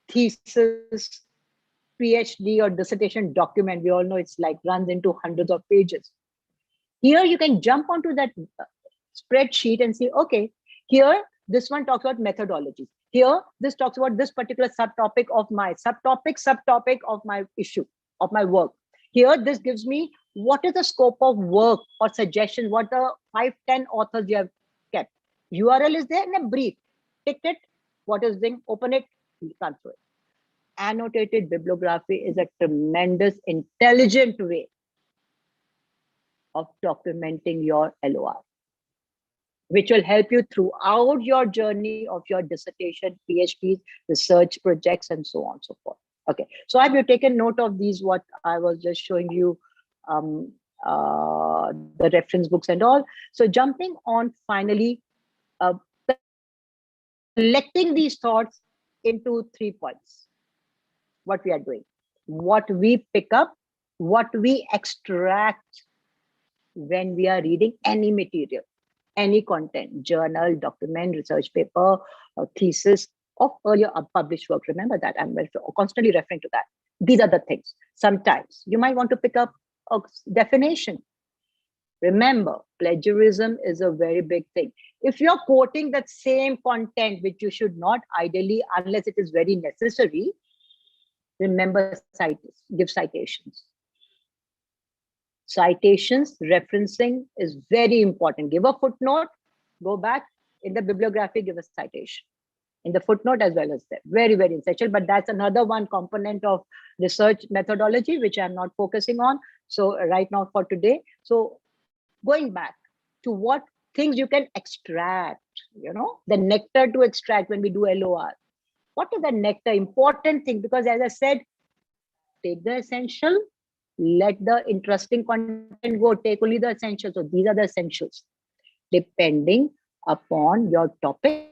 thesis, PhD or dissertation document, we all know it's like runs into hundreds of pages. Here you can jump onto that spreadsheet and see, okay, here this one talks about methodologies. Here this talks about this particular subtopic of my subtopic of my issue, of my work. Here this gives me what is the scope of work or suggestions, what the 5-10 authors you have kept. URL is there in a brief. Tick it, what is being, open it, transfer it. Annotated bibliography is a tremendous, intelligent way of documenting your LOR, which will help you throughout your journey of your dissertation, PhDs, research projects, and so on and so forth. Okay, so have you taken note of these, what I was just showing you, the reference books and all. So jumping on finally, collecting these thoughts into 3 points. What we are doing, what we pick up, what we extract when we are reading any material, any content, journal, document, research paper, thesis, of earlier published work. Remember that, I'm constantly referring to that. These are the things. Sometimes you might want to pick up a definition. Remember, plagiarism is a very big thing. If you're quoting that same content, which you should not ideally, unless it is very necessary, remember, give citations. Citations, referencing is very important. Give a footnote, go back in the bibliography, give a citation. In the footnote as well as that. Very, very essential, but that's another one component of research methodology, which I'm not focusing on. So right now for today, so going back to what things you can extract, the nectar to extract when we do LOR. What is the nectar? Important thing, because as I said, take the essential, let the interesting content go, take only the essentials. So these are the essentials. Depending upon your topic,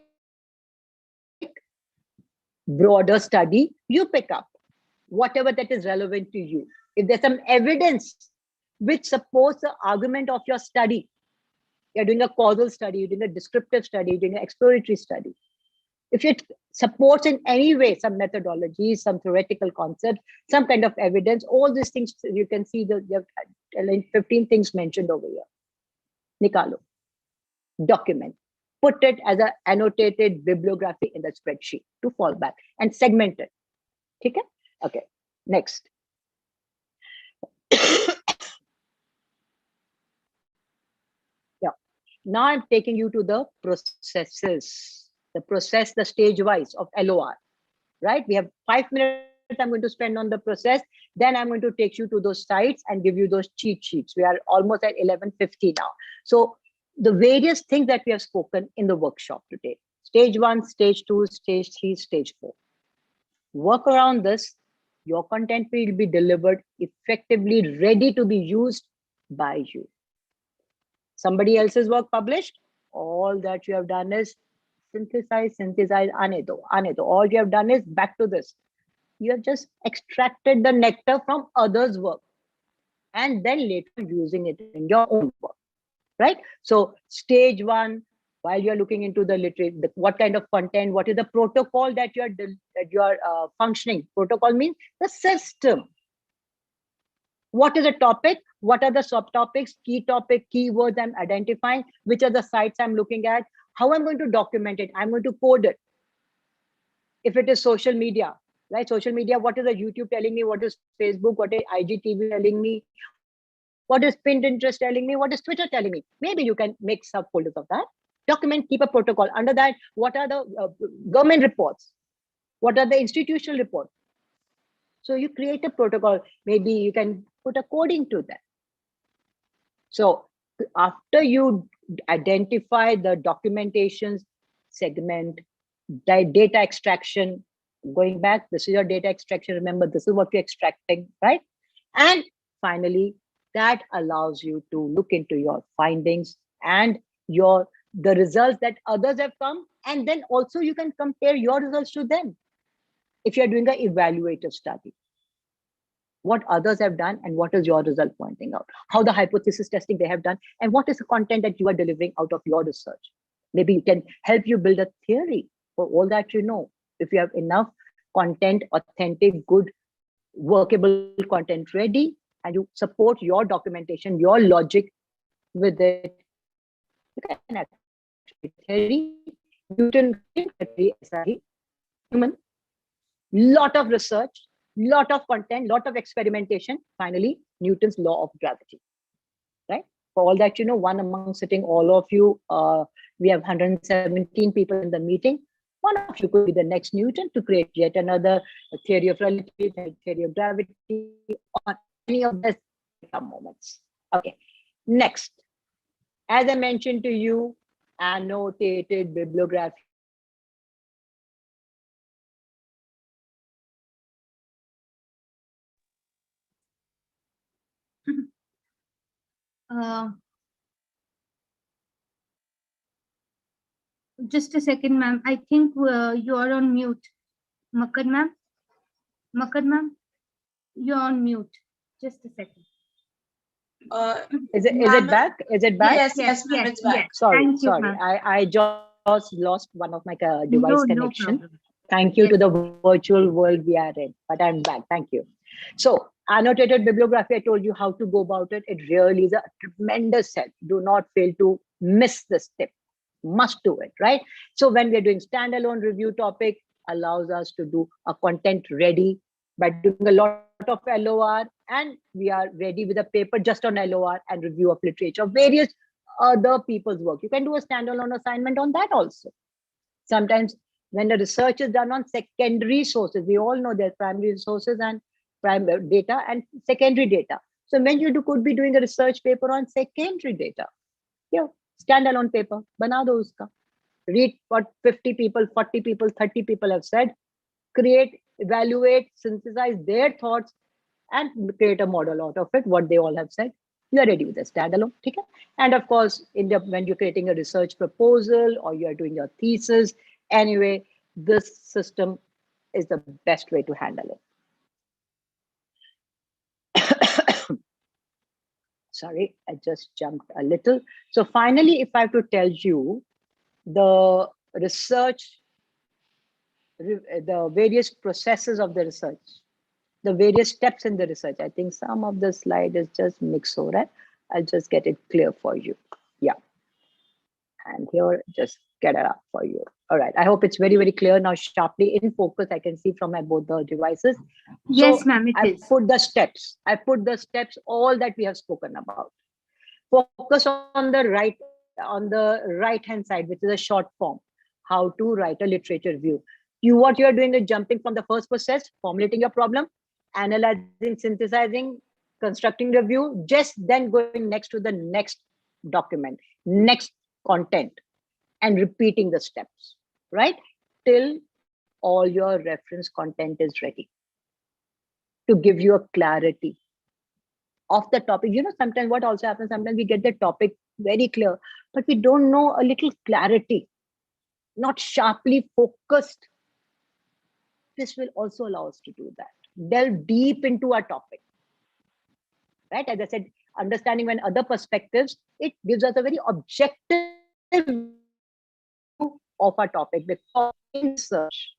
broader study, you pick up whatever that is relevant to you. If there's some evidence which supports the argument of your study, you're doing a causal study, you're doing a descriptive study, you're doing an exploratory study. If it supports in any way some methodology, some theoretical concept, some kind of evidence, all these things, you can see the 15 things mentioned over here. Nikalo, document, put it as an annotated bibliography in the spreadsheet to fall back and segment it. Okay? Okay, next. Yeah. Now I'm taking you to the processes, the process, the stage wise of LOR, right? We have 5 minutes I'm going to spend on the process. Then I'm going to take you to those sites and give you those cheat sheets. We are almost at 11:50 now. So the various things that we have spoken in the workshop today. Stage 1, stage 2, stage 3, stage 4. Work around this. Your content will be delivered effectively, ready to be used by you. Somebody else's work published, all that you have done is synthesize, aane do. All you have done is back to this. You have just extracted the nectar from others' work and then later using it in your own work, right? So stage 1, while you're looking into the literature, what kind of content, what is the protocol that you are functioning. Protocol means the system. What is the topic? What are the subtopics, key topic, keywords I'm identifying? Which are the sites I'm looking at? How I'm going to document it? I'm going to code it. If it is social media, right? Social media, what is the YouTube telling me? What is Facebook? What is IGTV telling me? What is Pinterest telling me? What is Twitter telling me? Maybe you can make subfolders of that. Document, keep a protocol. Under that, what are the government reports? What are the institutional reports? So you create a protocol. Maybe you can put a coding to that. So after you identify the documentations, segment, data extraction, going back, this is your data extraction. Remember, this is what you're extracting, right? And finally, that allows you to look into your findings and the results that others have come. And then also you can compare your results to them. If you're doing an evaluative study, what others have done and what is your result pointing out, how the hypothesis testing they have done, and what is the content that you are delivering out of your research. Maybe it can help you build a theory for all that you know. If you have enough content, authentic, good, workable content ready, and you support your documentation, your logic with it, you can actually theory. Newton SRE, human, lot of research, lot of content, lot of experimentation. Finally, Newton's law of gravity, right? For all that you know, one among sitting all of you, we have 117 people in the meeting. One of you could be the next Newton to create yet another theory of relativity, theory of gravity, or any of these moments. Okay, next. As I mentioned to you, annotated bibliography. Just a second, ma'am. I think you are on mute. Makkad, ma'am. Makkad, ma'am. You're on mute. Just a second. Is it back? Is it back? Yes, ma'am, it's back. Sorry, Thank you, sorry. I just lost one of my device connection. No, Thank you to the virtual world we are in, but I'm back. Thank you. So annotated bibliography, I told you how to go about it. It really is a tremendous help. Do not fail to miss this tip. Must do it, right? So when we're doing standalone review topic, allows us to do a content ready by doing a lot of LOR, and we are ready with a paper just on LOR and review of literature, various other people's work. You can do a standalone assignment on that also. Sometimes when the research is done on secondary sources, we all know there's primary sources and primary data and secondary data. So when you could be doing a research paper on secondary data, yeah, standalone paper, bana do uska. Read what 50 people, 40 people, 30 people have said, create, evaluate, synthesize their thoughts, and create a model out of it, what they all have said. You are ready with a standalone. Okay? And of course, when you're creating a research proposal or you're doing your thesis, anyway, this system is the best way to handle it. Sorry, I just jumped a little. So finally, if I have to tell you the research, the various processes of the research, the various steps in the research. I think some of the slide is just mixed over. Right? I'll just get it clear for you. Yeah. And here, just get it up for you. All right. I hope it's very, very clear now, sharply in focus. I can see from my both the devices. Yes, ma'am, it is. I put the steps. I put the steps, all that we have spoken about. Focus on the right-hand side, which is a short form. How to write a literature review. What you are doing is jumping from the first process, formulating your problem, analyzing, synthesizing, constructing review, just then going next to the next document, next content, and repeating the steps. right? Till all your reference content is ready to give you a clarity of the topic. Sometimes what also happens, sometimes we get the topic very clear, but we don't know a little clarity, not sharply focused. This will also allow us to do that. Delve deep into our topic, right? As I said, understanding when other perspectives, it gives us a very objective view of our topic. Because in research,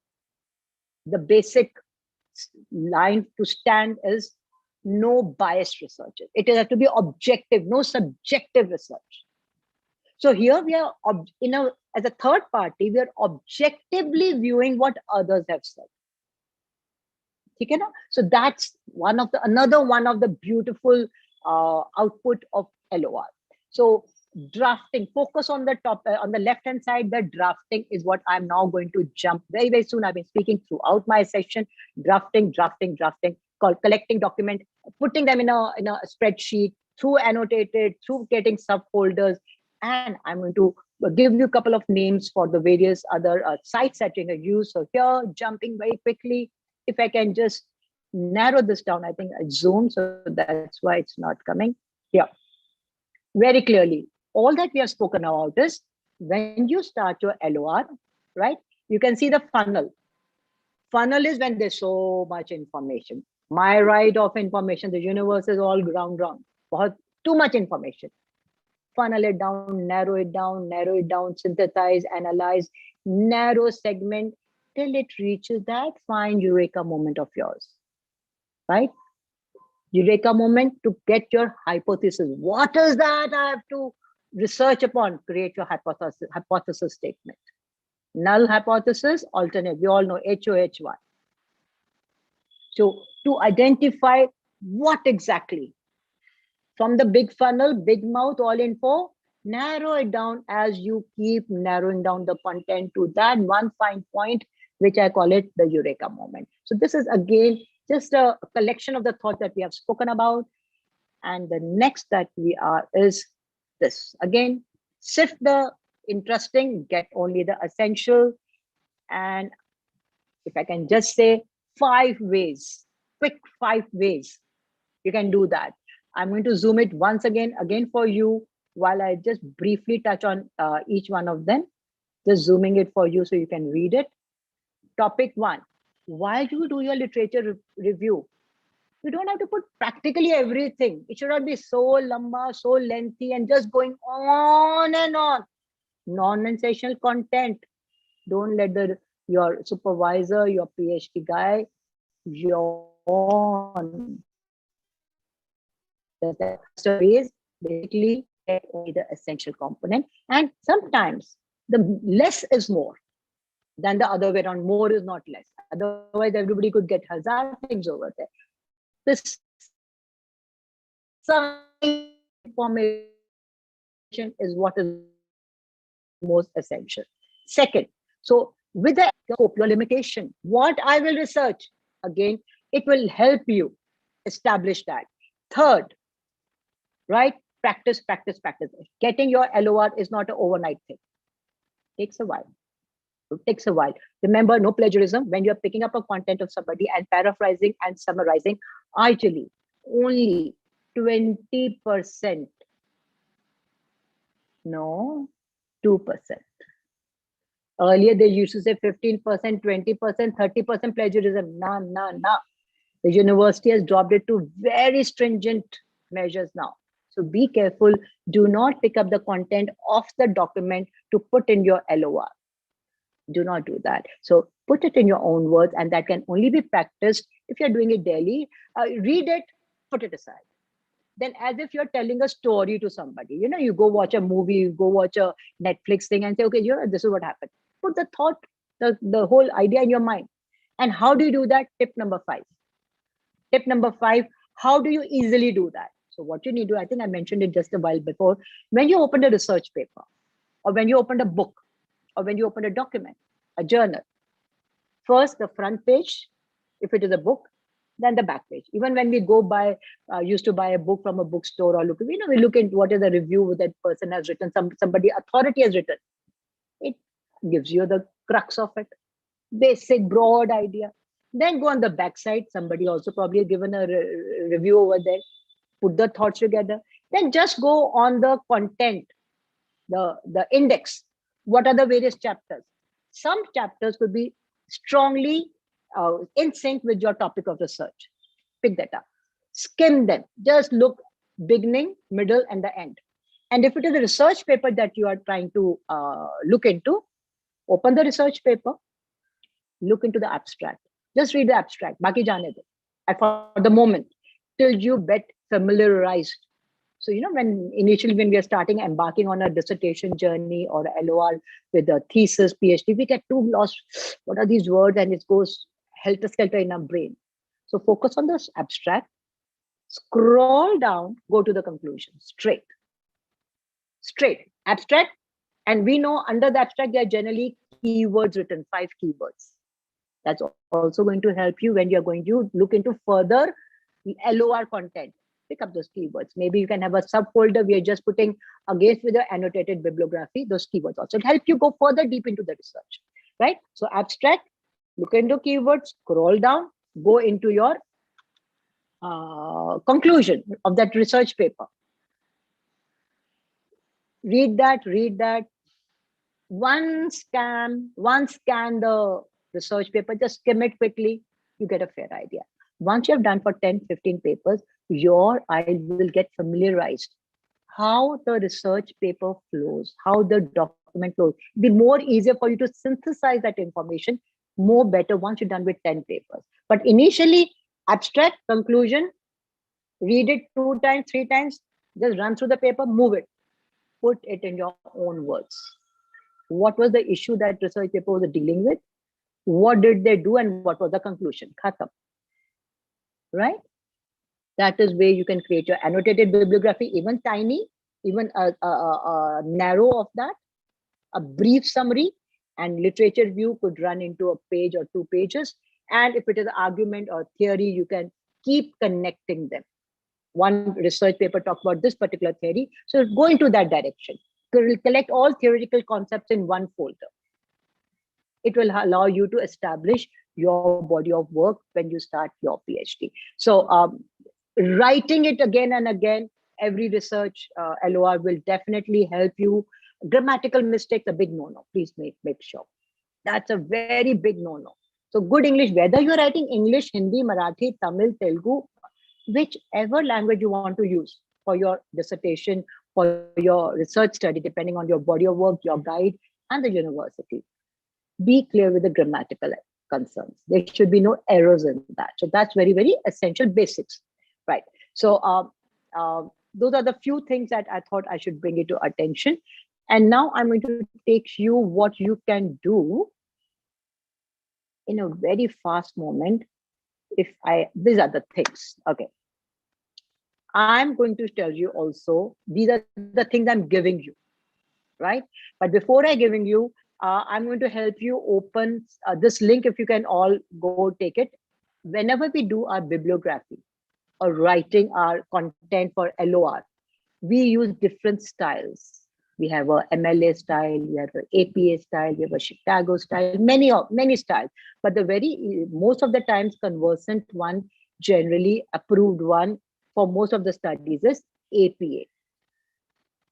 the basic line to stand is no biased research. It has to be objective, no subjective research. So here we are, as a third party, we are objectively viewing what others have said. Okay, na? So that's another one of the beautiful output of LOR. So drafting, focus on the top, on the left hand side, the drafting is what I'm now going to jump very, very soon. I've been speaking throughout my session, drafting, collecting document, putting them in a spreadsheet, through annotated, through getting subfolders. And I'm going to give you a couple of names for the various other sites that you can use. So here, jumping very quickly, if I can just narrow this down, I think I zoomed, so that's why it's not coming. Here, very clearly, all that we have spoken about is when you start your LOR, right? You can see the funnel. Funnel is when there's so much information. My right of information, the universe is all ground. Too much information. Funnel it down, narrow it down, synthesize, analyze, narrow segment till it reaches that fine eureka moment of yours, right? Eureka moment to get your hypothesis. What is that I have to research upon? Create your hypothesis statement. Null hypothesis, alternate. We all know HOH1. So to identify what exactly, from the big funnel, big mouth, all info, narrow it down as you keep narrowing down the content to that one fine point, which I call it the eureka moment. So this is again just a collection of the thoughts that we have spoken about. And the next that we are is this. Again, sift the interesting, get only the essential. And if I can just say 5 ways, quick 5 ways you can do that. I'm going to zoom it once again for you while I just briefly touch on each one of them. Just zooming it for you so you can read it. Topic 1, while you do your literature review, you don't have to put practically everything. It should not be so lamba, so lengthy and just going on and on. Non-sensational content. Don't let your supervisor, your PhD guy yawn. That's the ways, basically get only the essential component. And sometimes the less is more than the other way around. More is not less. Otherwise, everybody could get hazard things over there. This information is what is most essential. Second, so with the scope, your limitation, what I will research, again, it will help you establish that. Third, right? Practice. Getting your LOR is not an overnight thing. It takes a while. Remember, no plagiarism. When you're picking up a content of somebody and paraphrasing and summarizing, ideally only 20%. No, 2%. Earlier, they used to say 15%, 20%, 30% plagiarism. Nah. The university has dropped it to very stringent measures now. So be careful. Do not pick up the content of the document to put in your LOR. Do not do that. So put it in your own words, and that can only be practiced if you're doing it daily. Read it, put it aside. Then as if you're telling a story to somebody, you go watch a movie, you go watch a Netflix thing and say, okay, this is what happened. Put the thought, the whole idea in your mind. And how do you do that? Tip number 5. Tip number 5, how do you easily do that? So what you need to, I think I mentioned it just a while before, when you open a research paper, or when you open a book, or when you open a document, a journal, first the front page, if it is a book, then the back page. Even when we go buy, used to buy a book from a bookstore, or we look into what is the review that person has written, somebody authority has written. gives you the crux of it, basic, broad idea. Then go on the backside. Somebody also probably given a review over there. Put the thoughts together. Then just go on the content, the index. What are the various chapters? Some chapters could be strongly in sync with your topic of research. Pick that up. Skim them. Just look beginning, middle, and the end. And if it is a research paper that you are trying to look into, open the research paper, look into the abstract. Just read the abstract. Baki jaane do. And for the moment, till you get familiarized. So, when we are starting embarking on a dissertation journey or a LOR with a thesis, PhD, we get too lost. What are these words? And it goes helter-skelter in our brain. So focus on this abstract, scroll down, go to the conclusion, straight, abstract. And we know under the abstract, there are generally keywords written, 5 keywords. That's also going to help you when you're going to look into further LOR content. Pick up those keywords. Maybe you can have a subfolder. We are just putting against with the annotated bibliography, those keywords also help you go further deep into the research, right? So abstract, look into keywords, scroll down, go into your conclusion of that research paper. Read that. One scan the research paper, just skim it quickly. You get a fair idea. Once you have done for 10, 15 papers, your eyes will get familiarized how the research paper flows, how the document flows. It'll be more easier for you to synthesize that information more better once you're done with 10 papers. But initially, abstract, conclusion, read it 2 times, 3 times, just run through the paper, move it, put it in your own words. What was the issue that research paper was dealing with? What did they do and what was the conclusion? Khatam. Right? That is where you can create your annotated bibliography, even tiny, even a narrow of that, a brief summary, and literature view could run into a page or 2 pages. And if it is argument or theory, you can keep connecting them. One research paper talks about this particular theory. So go into that direction. Collect all theoretical concepts in one folder. It will allow you to establish your body of work when you start your PhD. So writing it again and again, every research LOR will definitely help you. Grammatical mistakes, a big no-no. Please make sure. That's a very big no-no. So good English, whether you're writing English, Hindi, Marathi, Tamil, Telugu, whichever language you want to use for your dissertation, for your research study, depending on your body of work, your guide, and the university. Be clear with the grammatical concerns. There should be no errors in that. So that's very, very essential basics, right? So those are the few things that I thought I should bring it to attention. And now I'm going to take you what you can do in a very fast moment. These are the things, okay. I'm going to tell you also, these are the things I'm giving you, right? But before I giving you, I'm going to help you open this link. If you can all go take it. Whenever we do our bibliography or writing our content for LOR, we use different styles. We have a MLA style, we have an APA style, we have a Chicago style, many styles. But most of the times conversant one, generally approved one for most of the studies is APA.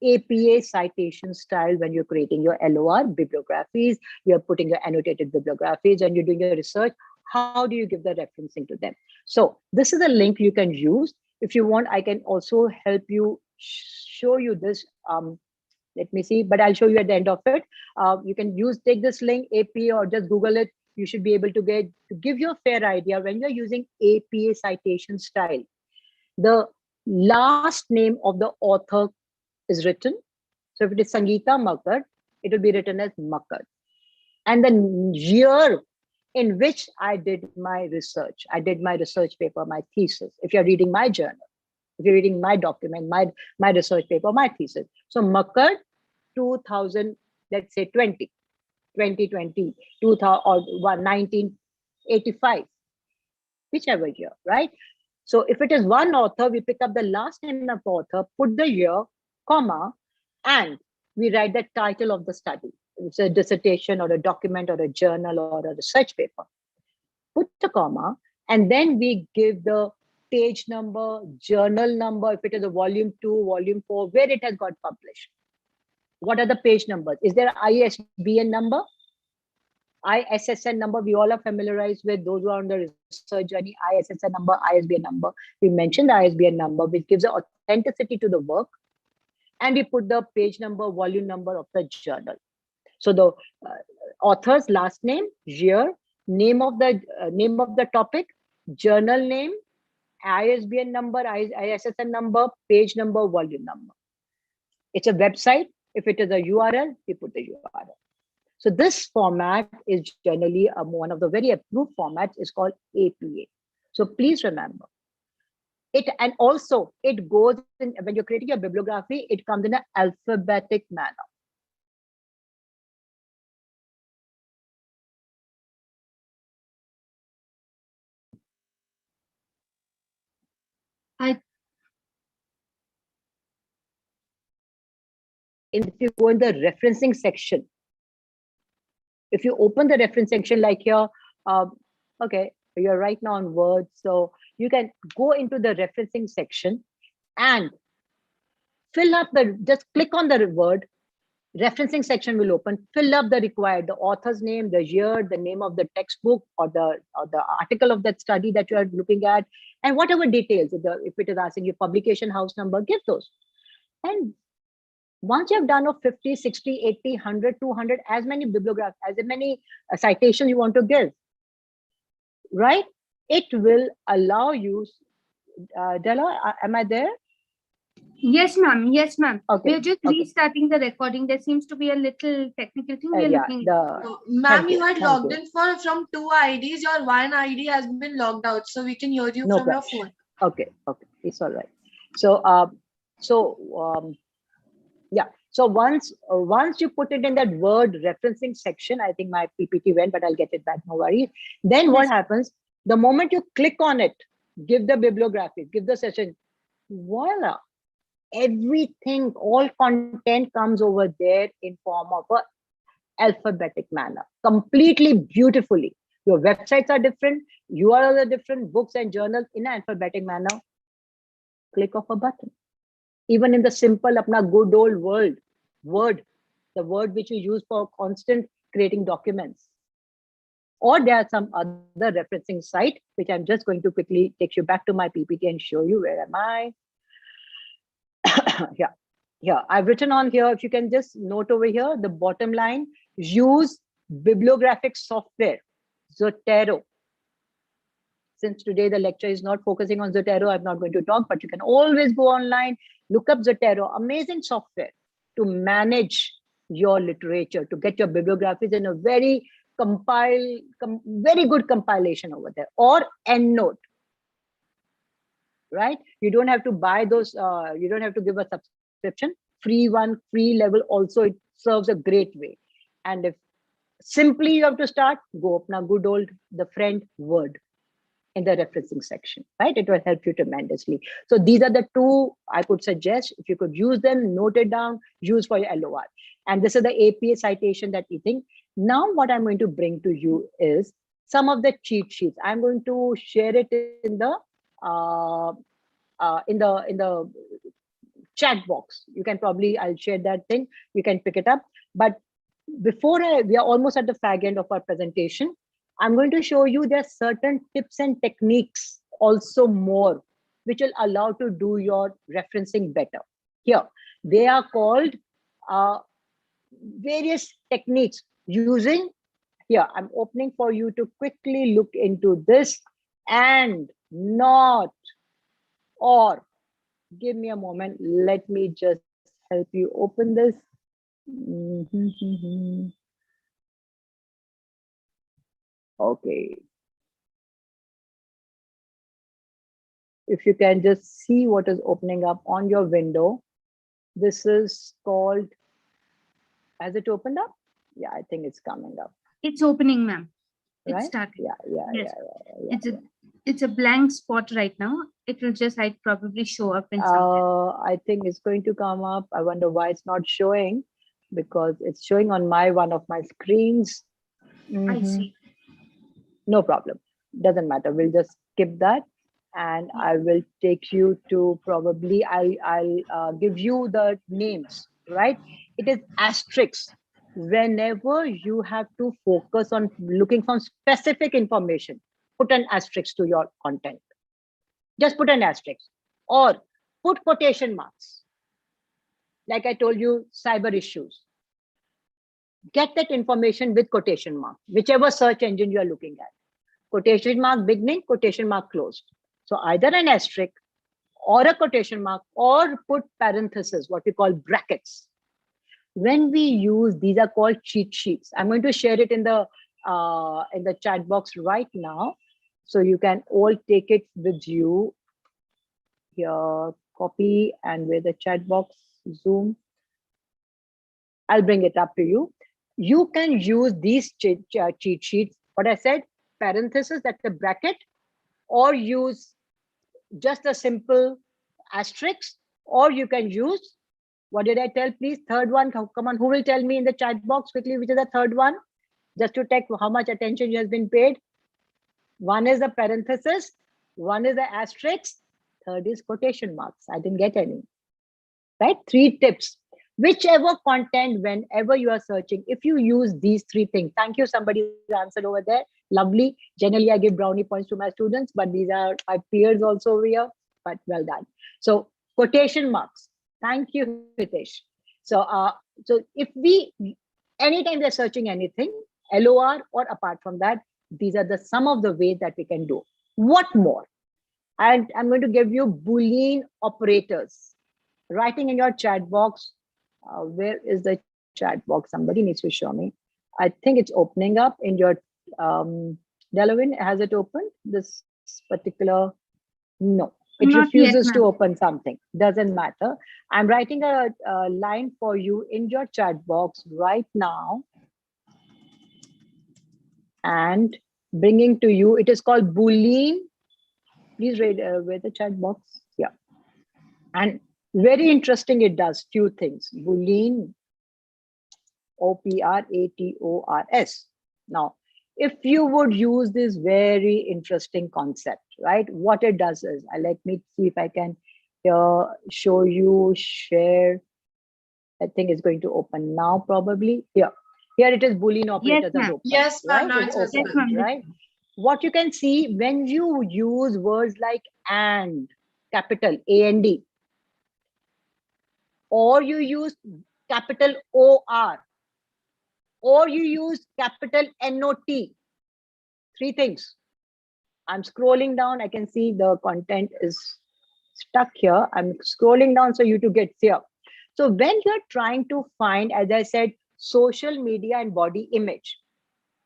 APA citation style when you're creating your LOR bibliographies, you're putting your annotated bibliographies and you're doing your research. How do you give the referencing to them? So this is a link you can use. If you want, I can also help you show you this. Let me see, but I'll show you at the end of it. You can take this link, APA, or just Google it. You should be able to give you a fair idea when you're using APA citation style. The last name of the author is written. So if it is Sangeeta Makkad, it will be written as Makkad. And the year in which I did my research paper, my thesis. If you're reading my journal, if you're reading my document, my research paper, my thesis. So Makkad 2000, let's say 2020, 2000 or 1985, whichever year, right? So if it is one author, we pick up the last name of the author, put the year, comma, and we write the title of the study. it's a dissertation or a document or a journal or a research paper. Put a comma, and then we give the page number, journal number, if it is a volume 2, volume 4, where it has got published. What are the page numbers? Is there ISBN number? ISSN number, we all are familiarized with, those who are on the research journey, ISSN number, ISBN number. We mentioned the ISBN number, which gives the authenticity to the work. And we put the page number, volume number of the journal. So the author's last name, year, name of the topic, journal name, ISBN number, ISSN number, page number, volume number. It's a website. If it is a URL, we put the URL. So this format is generally one of the very approved formats is called APA. So please remember it. And also it goes in, when you're creating a bibliography, it comes in an alphabetic manner. If you go in the referencing section, if you open the reference section like here, okay, you're right now on Word, so you can go into the referencing section and fill up just click on the word, referencing section will open, fill up the required, the author's name, the year, the name of the textbook or the article of that study that you are looking at, and whatever details, if it is asking you publication house number, give those. And once you have done of 50, 60, 80, 100, 200, as many bibliographies, as many citations you want to give, right? It will allow you, Della, am I there? Yes, ma'am. Yes, ma'am. Okay. We're just restarting the recording. There seems to be a little technical thing. We're looking. Ma'am, you had logged in from 2 IDs. Your one ID has been logged out, so we can hear you from your phone. Okay, it's all right. So, yeah. So once you put it in that word referencing section, I think my PPT went, but I'll get it back. No worries. Then what happens? The moment you click on it, give the bibliography, give the session, voila. Everything, all content comes over there in form of a alphabetic manner, completely beautifully. Your websites are different, URLs are different, books and journals in an alphabetic manner. Click of a button. Even in the simple, apna good old word, the word which we use for constant creating documents. Or there are some other referencing site, which I'm just going to quickly take you back to my PPT and show you where am I. Yeah, I've written on here, if you can just note over here, the bottom line, use bibliographic software, Zotero. Since today the lecture is not focusing on Zotero, I'm not going to talk, but you can always go online, look up Zotero, amazing software to manage your literature, to get your bibliographies in a very very good compilation over there, or EndNote. Right? You don't have to buy those, you don't have to give a subscription. Free level also, it serves a great way. And if simply you have to start, go open a good old, the friend Word in the referencing section, right? It will help you tremendously. So these are the two I could suggest. If you could use them, note it down, use for your LOR. And this is the APA citation that we think. Now what I'm going to bring to you is some of the cheat sheets. I'm going to share it in the chat box. You can probably, I'll share that thing. You can pick it up. But before we are almost at the fag end of our presentation, I'm going to show you there are certain tips and techniques also more, which will allow to do your referencing better. Here, they are called various techniques using, here, I'm opening for you to quickly look into this and not, or give me a moment. Let me just help you open this. Okay. If you can just see what is opening up on your window. This is called, has it opened up? Yeah, I think it's coming up. It's opening, ma'am. Right? It's started. Yeah. It's a blank spot right now. It will just probably show up in somewhere. I think it's going to come up. I wonder why it's not showing. because it's showing on one of my screens. I see. No problem. Doesn't matter. We'll just skip that. And I will take you to probably, I'll give you the names, right? It is asterisks. Whenever you have to focus on looking for specific information, put an asterisk to your content. Just put an asterisk or put quotation marks. Like I told you, cyber issues. Get that information with quotation mark, whichever search engine you are looking at. Quotation mark beginning, quotation mark closed. So either an asterisk or a quotation mark or put parentheses, what we call brackets. When we use, these are called cheat sheets. I'm going to share it in the chat box right now. So you can all take it with you. Here, copy and with the chat box, Zoom. I'll bring it up to you. You can use these cheat sheets. What I said, parentheses, that's a bracket, or use just a simple asterisk, or you can use, what did I tell, please? Third one, come on, who will tell me in the chat box quickly, which is the third one? Just to check how much attention has been paid. One is the parenthesis, one is the asterisk, third is quotation marks. I didn't get any, right? 3 tips. Whichever content, whenever you are searching, if you use these 3 things, thank you, somebody answered over there. Lovely. Generally, I give brownie points to my students, but these are my peers also over here, but well done. So quotation marks. Thank you, Hitesh. So, if anytime we're searching anything, LOR or apart from that, these are some of the ways that we can do. What more? And I'm going to give you Boolean operators. Writing in your chat box. Where is the chat box? Somebody needs to show me. I think it's opening up in your Delawin. Has it opened? This particular? No, it Not refuses yet, to open something. Doesn't matter. I'm writing a line for you in your chat box right now and bringing to you. It is called Boolean. Please read where the chat box. Yeah, and very interesting. It does few things. Boolean, OPRATORS. Now, if you would use this very interesting concept, right? What it does is, let me see if I can show you, share. I think it's going to open now, probably. Here it is, Boolean operators. Yes, open, yes, ma'am. right? Now it's open, visible. right? What you can see when you use words like and, capital AND, or you use capital OR, or you use capital NOT. 3 things. I'm scrolling down. I can see the content is stuck here. I'm scrolling down so you to get here. So when you're trying to find, as I said, social media and body image,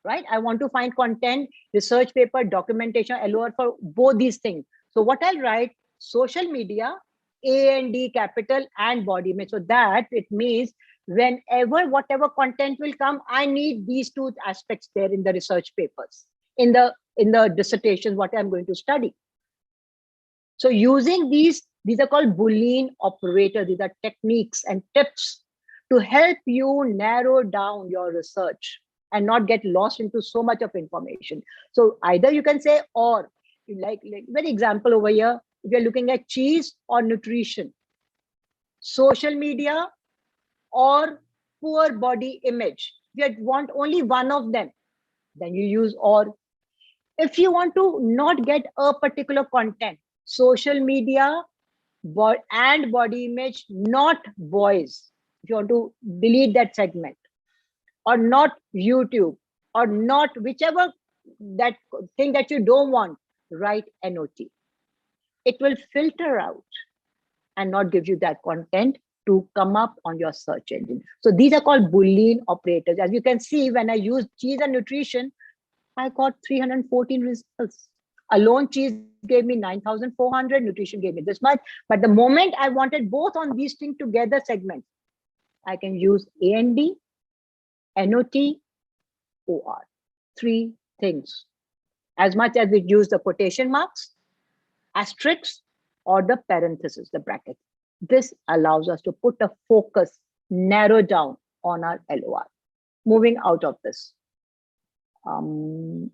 right? I want to find content, research paper, documentation, LOR for both these things. So what I'll write, social media, AND capital and body image. So that it means whenever whatever content will come, I need these 2 aspects there in the research papers, in the dissertations, what I'm going to study. So using these are called Boolean operators. These are techniques and tips to help you narrow down your research and not get lost into so much of information. So either you can say, or like very example over here, if you're looking at cheese or nutrition, social media or poor body image, if you want only one of them, then you use or. If you want to not get a particular content, social media and body image, not boys, if you want to delete that segment, or not YouTube, or not whichever that thing that you don't want, write NOT. It will filter out and not give you that content to come up on your search engine. So these are called Boolean operators. As you can see, when I use cheese and nutrition, I got 314 results. Alone cheese gave me 9,400, nutrition gave me this much. But the moment I wanted both on these things together segments, I can use AND, NOT, OR. 3 things. As much as we use the quotation marks, asterisks, or the parentheses, the bracket. This allows us to put a focus, narrow down on our LOR. Moving out of this,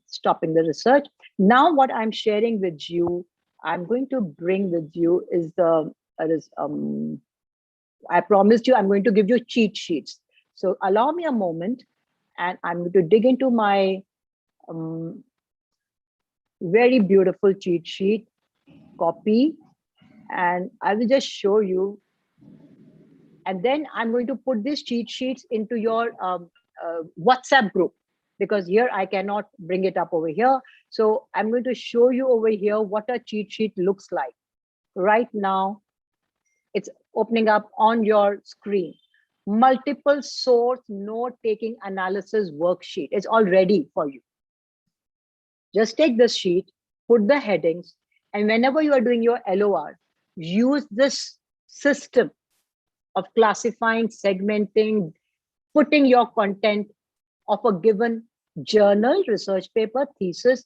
stopping the research. Now what I'm sharing with you, I'm going to bring with you is I promised you I'm going to give you cheat sheets. So allow me a moment, and I'm going to dig into my very beautiful cheat sheet, copy, and I will just show you. And then I'm going to put these cheat sheets into your WhatsApp group, because here I cannot bring it up over here. So I'm going to show you over here what a cheat sheet looks like. Right now, it's opening up on your screen. Multiple source note-taking analysis worksheet. It's all ready for you. Just take this sheet, put the headings, and whenever you are doing your LOR, use this system of classifying, segmenting, putting your content of a given journal, research paper, thesis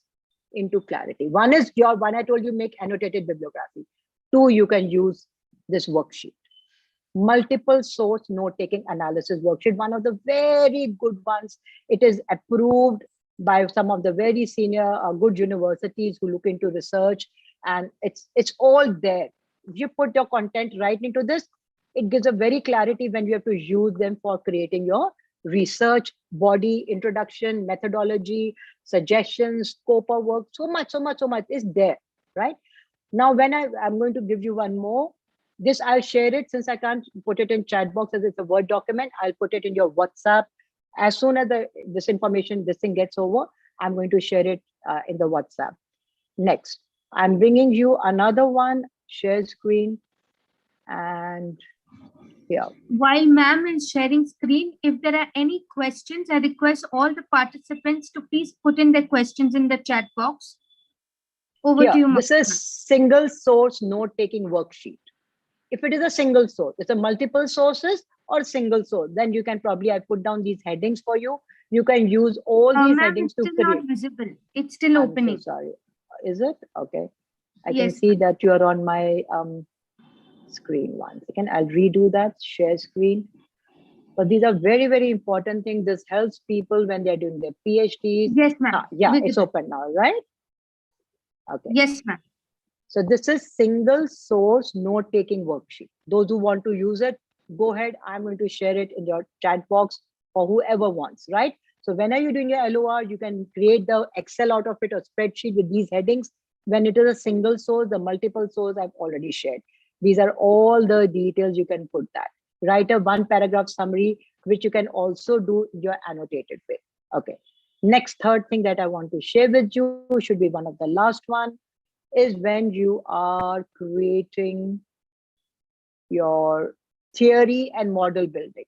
into clarity. One is your one I told you, make annotated bibliography. Two, you can use this worksheet. Multiple source note-taking analysis worksheet, one of the very good ones. It is approved by some of the very senior good universities who look into research, and it's all there. If you put your content right into this, it gives a very clarity when you have to use them for creating your research body, introduction, methodology, suggestions, scope of work. So much is there, right? Now, when I'm going to give you one more. This I'll share it, since I can't put it in chat box as it's a Word document. I'll put it in your WhatsApp. As soon as this thing gets over, I'm going to share it in the WhatsApp. Next, I'm bringing you another one, share screen. And yeah. While ma'am is sharing screen, if there are any questions, I request all the participants to please put in their questions in the chat box. Over to you, this is single source note-taking worksheet. If it is a single source, it's a multiple sources or single source, then you can probably, I put down these headings for you. You can use all these headings to create. It's still not visible. It's still opening. So sorry. Is it? Okay. I Yes, can see that you are on my screen. 1 second. I'll redo that, share screen. But these are very, very important things. This helps people when they're doing their PhDs. Yes, ma'am. Yeah, it's open now, right? Okay. Yes, ma'am. So this is single source note-taking worksheet. Those who want to use it, go ahead. I'm going to share it in your chat box for whoever wants, right? So when are you doing your LOR, you can create the Excel out of it or spreadsheet with these headings. When it is a single source, the multiple source I've already shared. These are all the details you can put that. Write a 1-paragraph summary, which you can also do your annotated way. Okay. Next, third thing that I want to share with you should be one of the last one. Is when you are creating your theory and model building.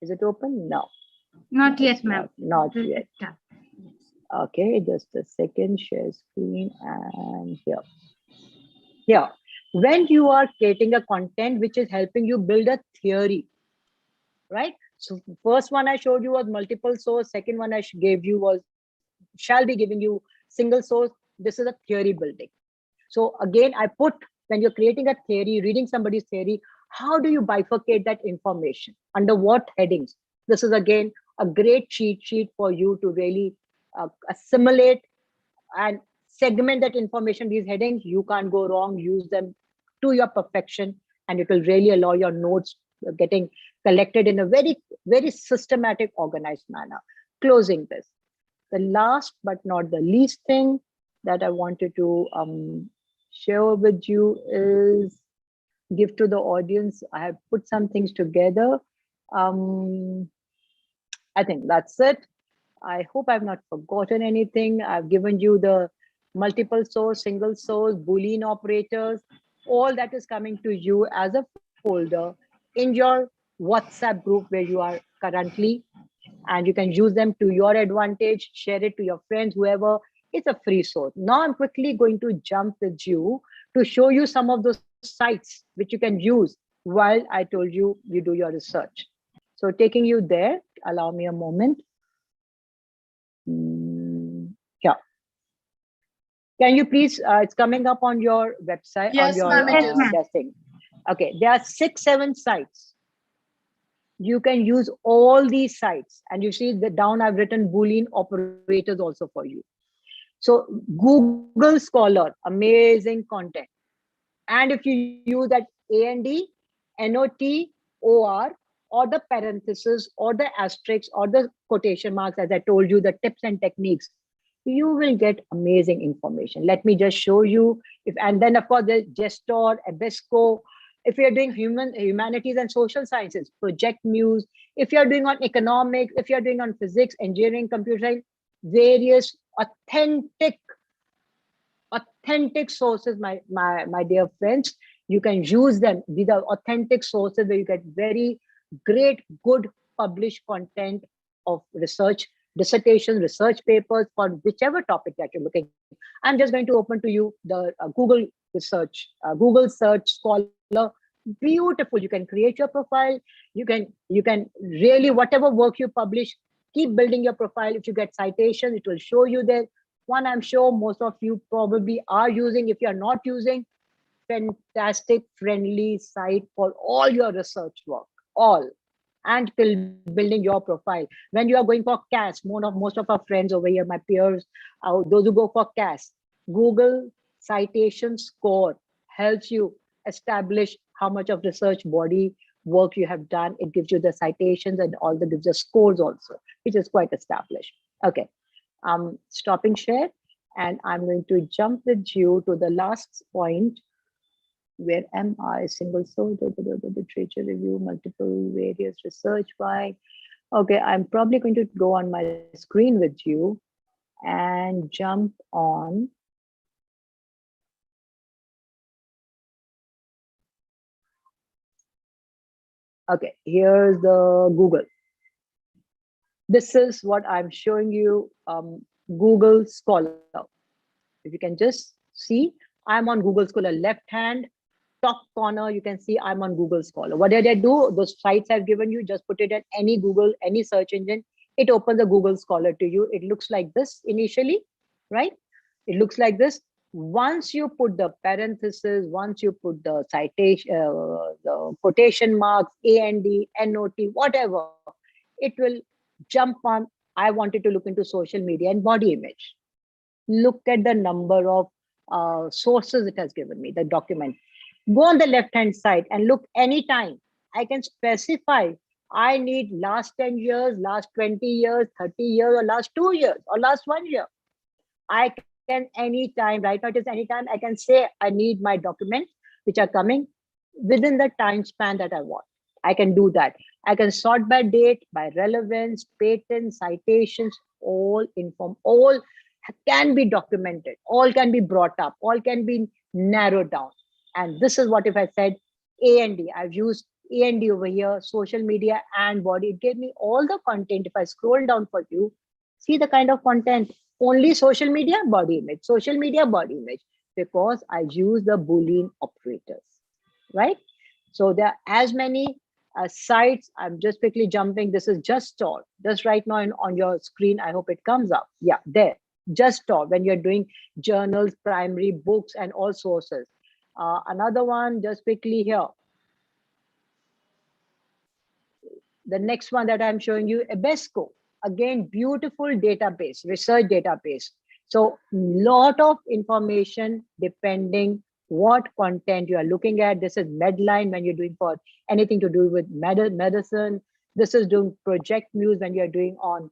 Is it open? No. Not yet, ma'am. Not yet. Okay, just a second, share screen, and here. Yeah, when you are creating a content which is helping you build a theory, right? So first one I showed you was multiple source. Second one I gave you was, shall be giving you single source. This is a theory building. So again, I put, when you're creating a theory, reading somebody's theory, how do you bifurcate that information? Under what headings? This is again a great cheat sheet for you to really assimilate and segment that information. These headings, you can't go wrong. Use them to your perfection, and it will really allow your notes getting collected in a very, very systematic, organized manner. Closing this. The last but not the least thing that I wanted to share with you is give to the audience. I have put some things together. I think that's it. I hope I've not forgotten anything. I've given you the multiple source, single source, Boolean operators. All that is coming to you as a folder in your WhatsApp group where you are currently. And you can use them to your advantage, share it to your friends, whoever. It's a free source. Now I'm quickly going to jump with you to show you some of those sites which you can use while I told you you do your research. So taking you there, allow me a moment. Yeah. Can you please, it's coming up on your website, yes, on your ma'am, it is. testing. Okay, there are 6-7 sites you can use all these sites. And you see that down I've written Boolean operators also for you. So Google Scholar, amazing content. And if you use that AND, NOT, OR, or the parentheses, or the asterisks, or the quotation marks, as I told you, the tips and techniques, you will get amazing information. Let me just show you. And then of course there's Gestor, Abesco. If you're doing humanities and social sciences, Project Muse. If you're doing on economics, if you're doing on physics, engineering, computer science, various authentic sources, my dear friends. You can use them. These are authentic sources where you get very great, good published content of research, dissertation, research papers for whichever topic that you're looking. I'm just going to open to you the Google research, Google search scholar. Beautiful. You can create your profile. You can really, whatever work you publish, keep building your profile. If you get citations, it will show you there. One I'm sure most of you probably are using. If you're not using, fantastic, friendly site for all your research work, all, and till building your profile. When you are going for CAS, most of our friends over here, my peers, those who go for CAS, Google citation score helps you establish how much of research body work you have done. It gives you the citations and all the gives the scores also, which is quite established. Okay, I'm stopping share, and I'm going to jump with you to the last point. Where am I? Single source, the literature review, multiple various research by. Okay, I'm probably going to go on my screen with you and jump on. Okay, here's the Google. This is what I'm showing you, Google Scholar. If you can just see, I'm on Google Scholar left hand, top corner, you can see I'm on Google Scholar. What did I do? Those sites I've given you, just put it at any Google, any search engine. It opens a Google Scholar to you. It looks like this initially, right? It looks like this. Once you put the parentheses, once you put the citation, the quotation marks, AND, NOT, whatever, it will jump on. I wanted to look into social media and body image. Look at the number of sources it has given me, the document. Go on the left-hand side and look anytime. I can specify, I need last 10 years, last 20 years, 30 years, or last 2 years, or last 1 year. I can anytime, right now it is anytime, I can say I need my documents, which are coming within the time span that I want. I can do that. I can sort by date, by relevance, patents, citations, all can be documented, all can be brought up, all can be narrowed down. And this is what if I said AND, I've used AND over here, social media and body. It gave me all the content. If I scroll down for you, see the kind of content, only social media, body image, social media, body image, because I use the Boolean operators, right? So there are as many sites. I'm just quickly jumping. This is Just just right now on your screen. I hope it comes up. Yeah, there. Just when you're doing journals, primary books, and all sources. Another one, just quickly here. The next one that I'm showing you, Abesco. Again, beautiful database, research database. So lot of information depending what content you are looking at. This is Medline when you're doing for anything to do with medicine. This is doing Project Muse when you're doing on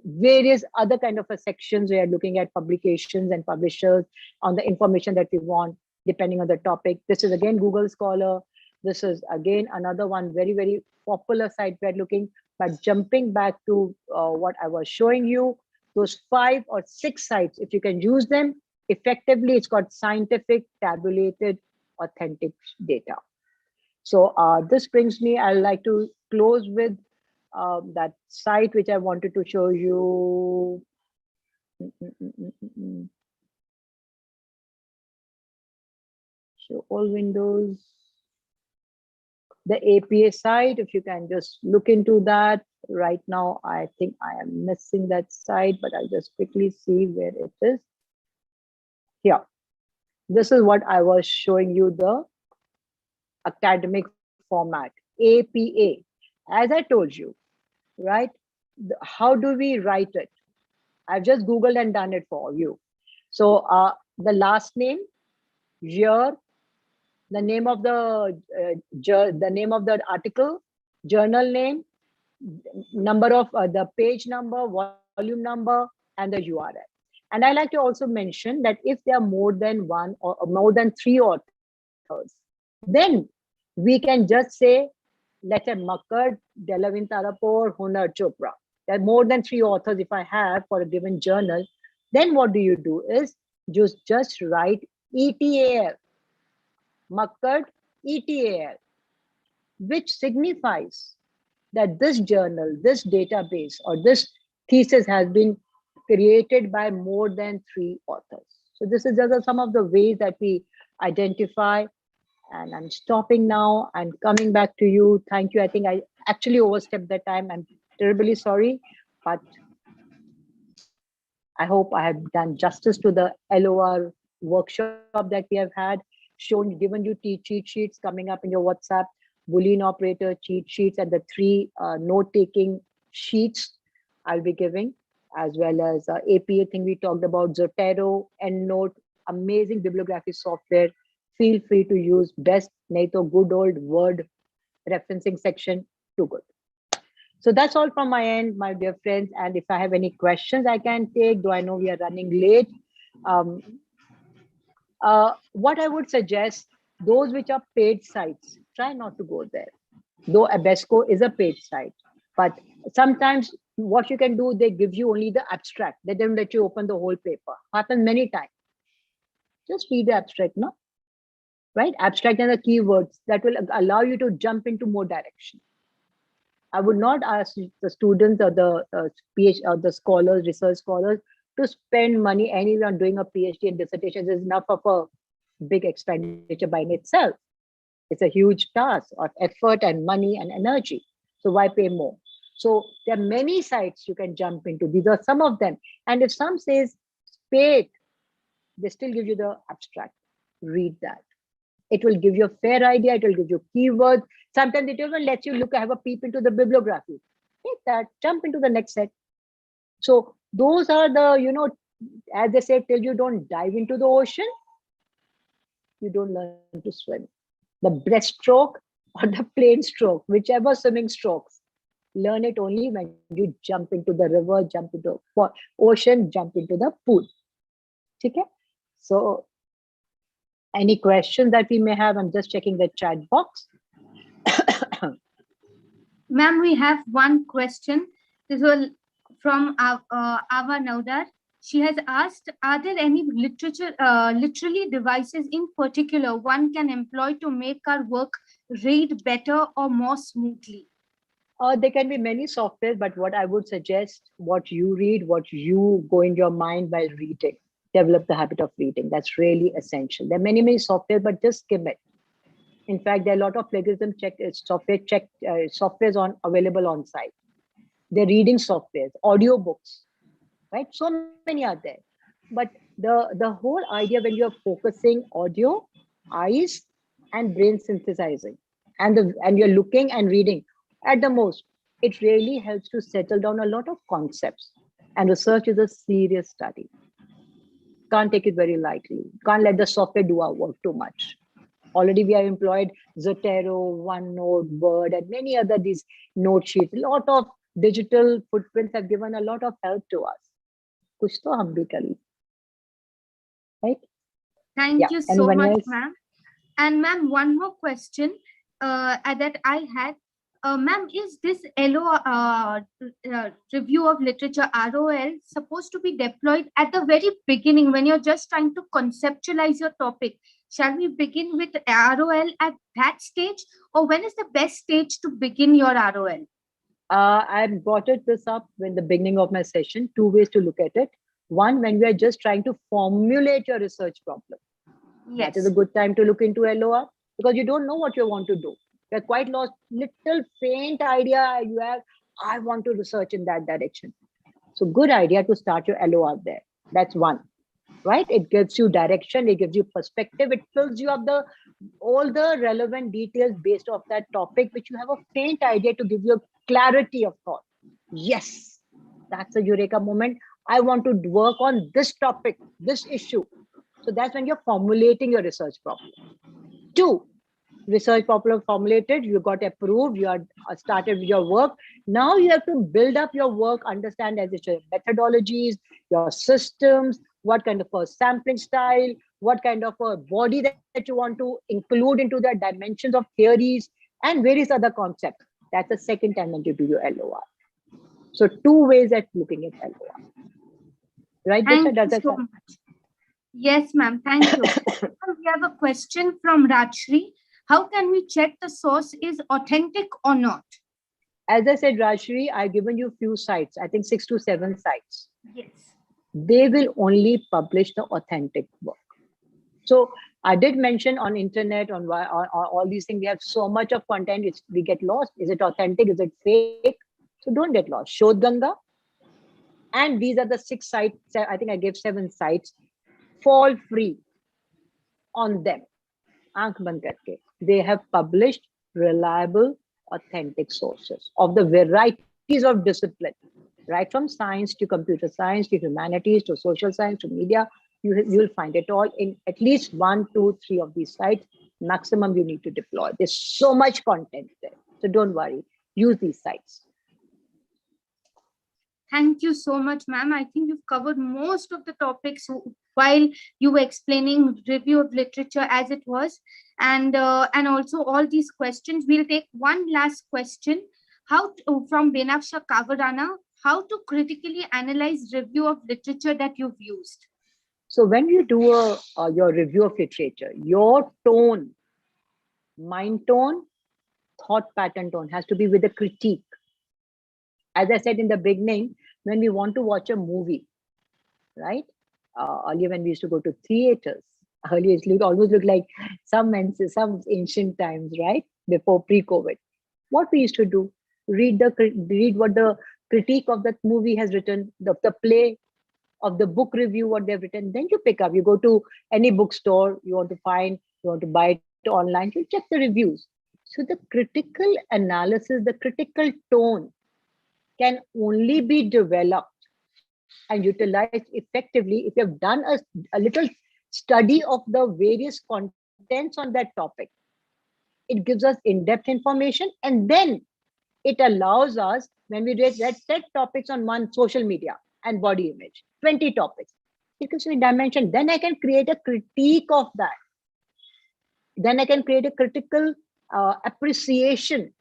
various other kind of sections where you're looking at publications and publishers on the information that we want, depending on the topic. This is again Google Scholar. This is again another one, very, very popular site we're looking. But jumping back to what I was showing you, those 5 or 6 sites, if you can use them effectively, it's got scientific, tabulated, authentic data. So this brings me, I'd like to close with that site which I wanted to show you. Show all windows. The APA site, if you can just look into that. Right now, I think I am missing that site, but I'll just quickly see where it is. Here. This is what I was showing you, the academic format, APA. As I told you, right? How do we write it? I've just Googled and done it for you. So the last name, year, the name of the name of the article, journal name, number of the page number, volume number, and the URL. And I like to also mention that if there are more than one or more than three authors, then we can just say, let's say Makkad, Delavin Tarapur, Hunar Chopra. There are more than three authors if I have for a given journal. Then what do you do is just write ETAL, Makkad ETAL, which signifies that this journal, this database, or this thesis has been created by more than three authors. So this is just some of the ways that we identify. And I'm stopping now and coming back to you. Thank you. I think I actually overstepped the time. I'm terribly sorry, but I hope I have done justice to the LOR workshop that we have had, given you cheat sheets coming up in your WhatsApp, Boolean operator, cheat sheets, and the three note-taking sheets I'll be giving, as well as APA thing we talked about, Zotero, EndNote, amazing bibliography software. Feel free to use best, nahi to good old Word referencing section, too good. So that's all from my end, my dear friends. And if I have any questions I can take, though I know we are running late. What I would suggest, those which are paid sites, try not to go there. Though Abesco is a paid site, but sometimes what you can do, they give you only the abstract. They don't let you open the whole paper. Happens many times. Just read the abstract, no? Right? Abstract and the keywords that will allow you to jump into more direction. I would not ask the students or the PhD or the scholars, research scholars, to spend money anywhere on doing a PhD and dissertation. Is enough of a big expenditure by in itself. It's a huge task of effort and money and energy. So why pay more? So there are many sites you can jump into. These are some of them. And if some says paid, they still give you the abstract. Read that. It will give you a fair idea. It will give you keywords. Sometimes it even lets you have a peep into the bibliography. Take that, jump into the next set. So those are the, as they say, till you don't dive into the ocean, you don't learn to swim. The breaststroke or the plain stroke, whichever swimming strokes, learn it only when you jump into the river, jump into the ocean, jump into the pool. Okay? So any questions that we may have, I'm just checking the chat box. Ma'am, we have one question. This was from Ava Naudar. She has asked, are there any literally devices in particular one can employ to make our work read better or more smoothly? There can be many software, but what I would suggest, what you read, what you go in your mind while reading, develop the habit of reading. That's really essential. There are many software, but just skim it. In fact, there are a lot of plagiarism softwares available on site. They're reading softwares, audio books, right? So many are there. But the whole idea when you're focusing audio, eyes, and brain synthesizing, and you're looking and reading at the most, it really helps to settle down a lot of concepts. And research is a serious study. Can't take it very lightly. Can't let the software do our work too much. Already we have employed Zotero, OneNote, Word, and many other these note sheets. A lot of digital footprints have given a lot of help to us. Kuch to hum bhi kar le. Right? Thank you so much, ma'am. And ma'am, one more question that I had. Ma'am, is this review of literature, ROL, supposed to be deployed at the very beginning when you're just trying to conceptualize your topic? Shall we begin with ROL at that stage, or when is the best stage to begin your ROL? I brought this up in the beginning of my session. Two ways to look at it. One, when we are just trying to formulate your research problem. Yes. That is a good time to look into LOR because you don't know what you want to do. You're quite lost, little faint idea you have, I want to research in that direction. So good idea to start your LOR there. That's one. right? It gives you direction, it gives you perspective, it fills you up all the relevant details based off that topic, which you have a faint idea to give you a clarity of thought. Yes, that's a eureka moment. I want to work on this topic, this issue. So that's when you're formulating your research problem. 2, research problem formulated, you got approved, you are started with your work. Now you have to build up your work, understand as your methodologies, your systems, what kind of a sampling style, what kind of a body that you want to include into the dimensions of theories and various other concepts. That's the second time when you do your LOR. So 2 ways at looking at LOR. Right, Thank does you that so much. Yes, ma'am. Thank you. We have a question from Rajshri. How can we check the source is authentic or not? As I said, Rajshri, I've given you few sites, I think 6 to 7 sites. Yes. They will only publish the authentic work. So I did mention on internet, on all these things, we have so much of content, we get lost. Is it authentic? Is it fake? So don't get lost. Shodh Ganga. And these are the 6 sites. I think I gave 7 sites. Fall free on them. Aankh band karke. They have published reliable, authentic sources of the varieties of discipline, right from science to computer science to humanities to social science to media. You'll find it all in at least 1, 2, 3 of these sites. Maximum you need to deploy. There's so much content there. So don't worry. Use these sites. Thank you so much, ma'am. I think you've covered most of the topics while you were explaining review of literature as it was. And also all these questions. We'll take one last question. From Benaksha Kavarana, how to critically analyze review of literature that you've used? So when you do your review of literature, your tone, mind tone, thought pattern tone has to be with a critique. As I said in the beginning, when we want to watch a movie, right? Earlier when we used to go to theaters, earlier it always looked like some ancient times, right? Before pre-COVID. What we used to do, read what the critique of that movie has written, the play, of the book review, what they've written. Then you pick up, you go to any bookstore, you want to buy it online, you check the reviews. So the critical analysis, the critical tone can only be developed and utilized effectively if you have done a little study of the various contents on that topic. It gives us in-depth information, and then it allows us, when we read set topics on one social media and body image, 20 topics, it gives me dimension. Then I can create a critique of that. Then I can create a critical appreciation.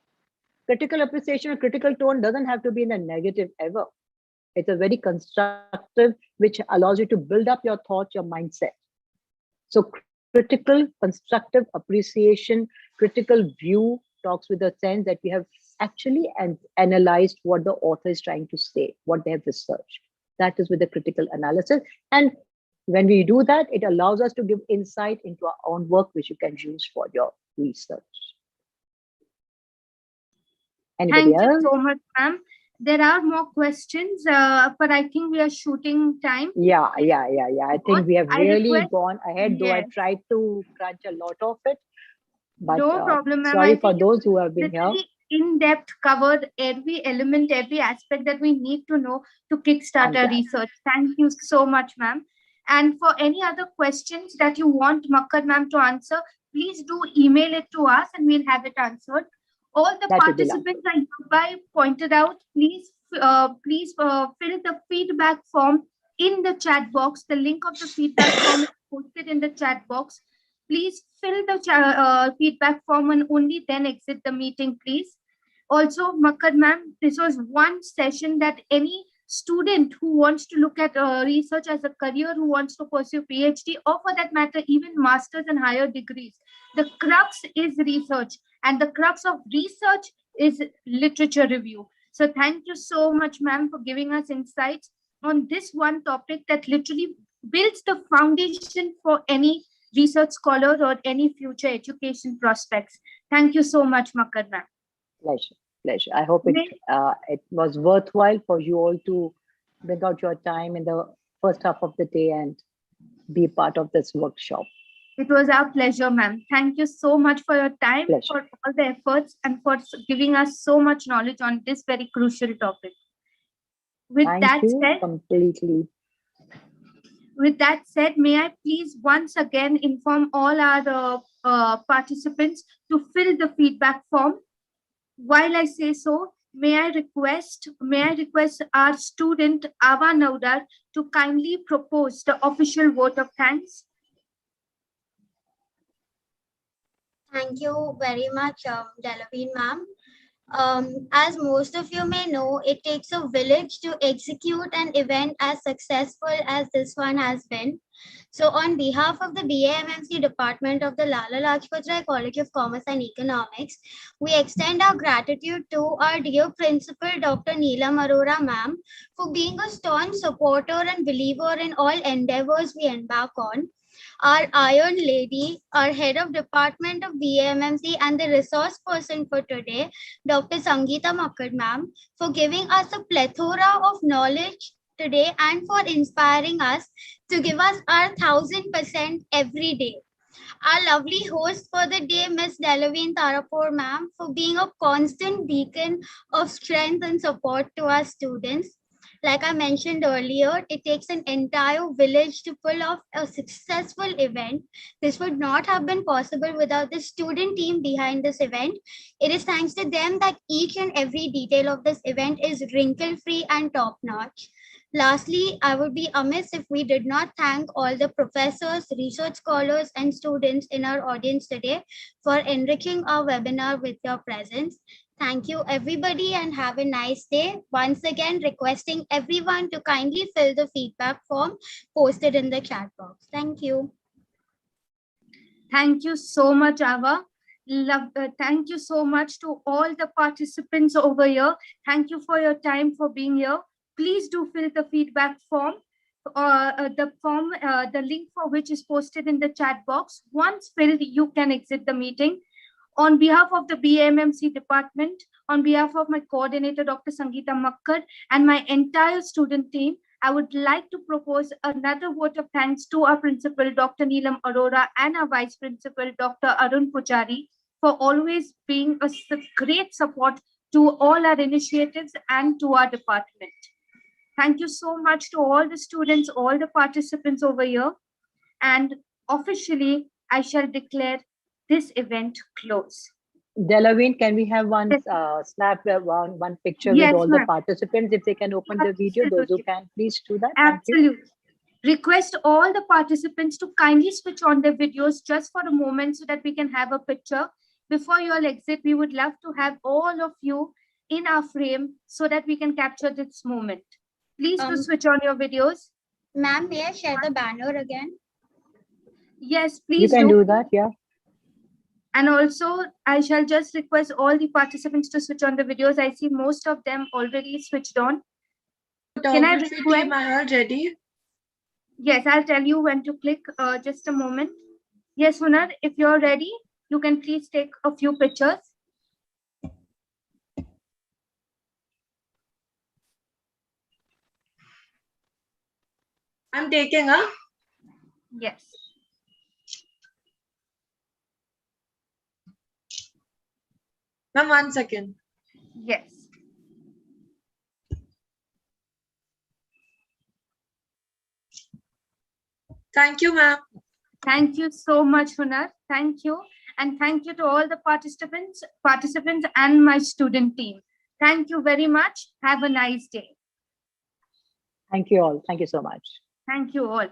Critical appreciation or critical tone doesn't have to be in a negative ever. It's a very constructive, which allows you to build up your thoughts, your mindset. So critical, constructive appreciation, critical view talks with the sense that we have actually analyzed what the author is trying to say, what they have researched. That is with the critical analysis. And when we do that, it allows us to give insight into our own work, which you can use for your research. Anybody else? Thank you so much, ma'am. There are more questions, but I think we are shooting time. Yeah. I think we have really gone ahead, though I tried to crunch a lot of it. But no problem, ma'am. Sorry for those who have been here. In depth covered every element, every aspect that we need to know to kickstart our research. Thank you so much, ma'am. And for any other questions that you want Makkad ma'am to answer, please do email it to us and we'll have it answered. All the participants are hereby pointed out. Please fill the feedback form in the chat box. The link of the feedback form is posted in the chat box. Please fill the feedback form and only then exit the meeting, please. Also, Makkad ma'am, this was one session that any student who wants to look at research as a career, who wants to pursue PhD, or for that matter, even masters and higher degrees, the crux is research, and the crux of research is literature review. So thank you so much, ma'am, for giving us insights on this one topic that literally builds the foundation for any research scholar or any future education prospects. Thank you so much, Makkad ma'am. Pleasure. I hope it was worthwhile for you all to bring out your time in the first half of the day and be part of this workshop. It was our pleasure, ma'am. Thank you so much for your time, Pleasure. for all the efforts, and for giving us so much knowledge on this very crucial topic. With Thank that you said, completely. May I please once again inform all our participants to fill the feedback form. While I say so, may I request our student Ava Naudar to kindly propose the official vote of thanks. Thank you very much, Delaveen ma'am. As most of you may know, it takes a village to execute an event as successful as this one has been. So on behalf of the BAMMC Department of the Lala Lajpat Rai College of Commerce and Economics, we extend our gratitude to our dear principal, Dr. Neelam Arora ma'am, for being a staunch supporter and believer in all endeavors we embark on. Our Iron Lady, our head of department of BAMMC and the resource person for today, Dr.Sangeeta Makkad ma'am, for giving us a plethora of knowledge today and for inspiring us to give us our 1000% every day. Our lovely host for the day, Miss Delaveen Tarapur ma'am, for being a constant beacon of strength and support to our students. Like I mentioned earlier, it takes an entire village to pull off a successful event. This would not have been possible without the student team behind this event. It is thanks to them that each and every detail of this event is wrinkle-free and top-notch. Lastly, I would be amiss if we did not thank all the professors, research scholars, and students in our audience today for enriching our webinar with your presence. Thank you, everybody, and have a nice day. Once again, requesting everyone to kindly fill the feedback form posted in the chat box. Thank you. Thank you so much, Ava. Thank you so much to all the participants over here. Thank you for your time, for being here. Please do fill the feedback form. The link for which is posted in the chat box. Once filled, you can exit the meeting. On behalf of the BAMMC department, on behalf of my coordinator, Dr. Sangeeta Makkad, and my entire student team, I would like to propose another vote of thanks to our principal, Dr. Neelam Arora, and our vice principal, Dr. Arun Pujari, for always being a great support to all our initiatives and to our department. Thank you so much to all the students, all the participants over here. And officially, I shall declare this event closed. Delaveen, can we have one one picture with all the participants? If they can open the video, those who can, please do that. Absolutely. Request all the participants to kindly switch on their videos just for a moment so that we can have a picture. Before you all exit, we would love to have all of you in our frame so that we can capture this moment. Please do switch on your videos. Ma'am, may I share the banner again? Yes, please. You can do that, yeah. And also, I shall just request all the participants to switch on the videos. I see most of them already switched on. Can I request? Am I ready? Yes, I'll tell you when to click. Just a moment. Yes, Hunar, if you're ready, you can please take a few pictures. I'm taking a. Yes. Ma'am, 1 second. Yes. Thank you, ma'am. Thank you so much, Hunar. Thank you. And thank you to all the participants and my student team. Thank you very much. Have a nice day. Thank you all. Thank you so much. Thank you all.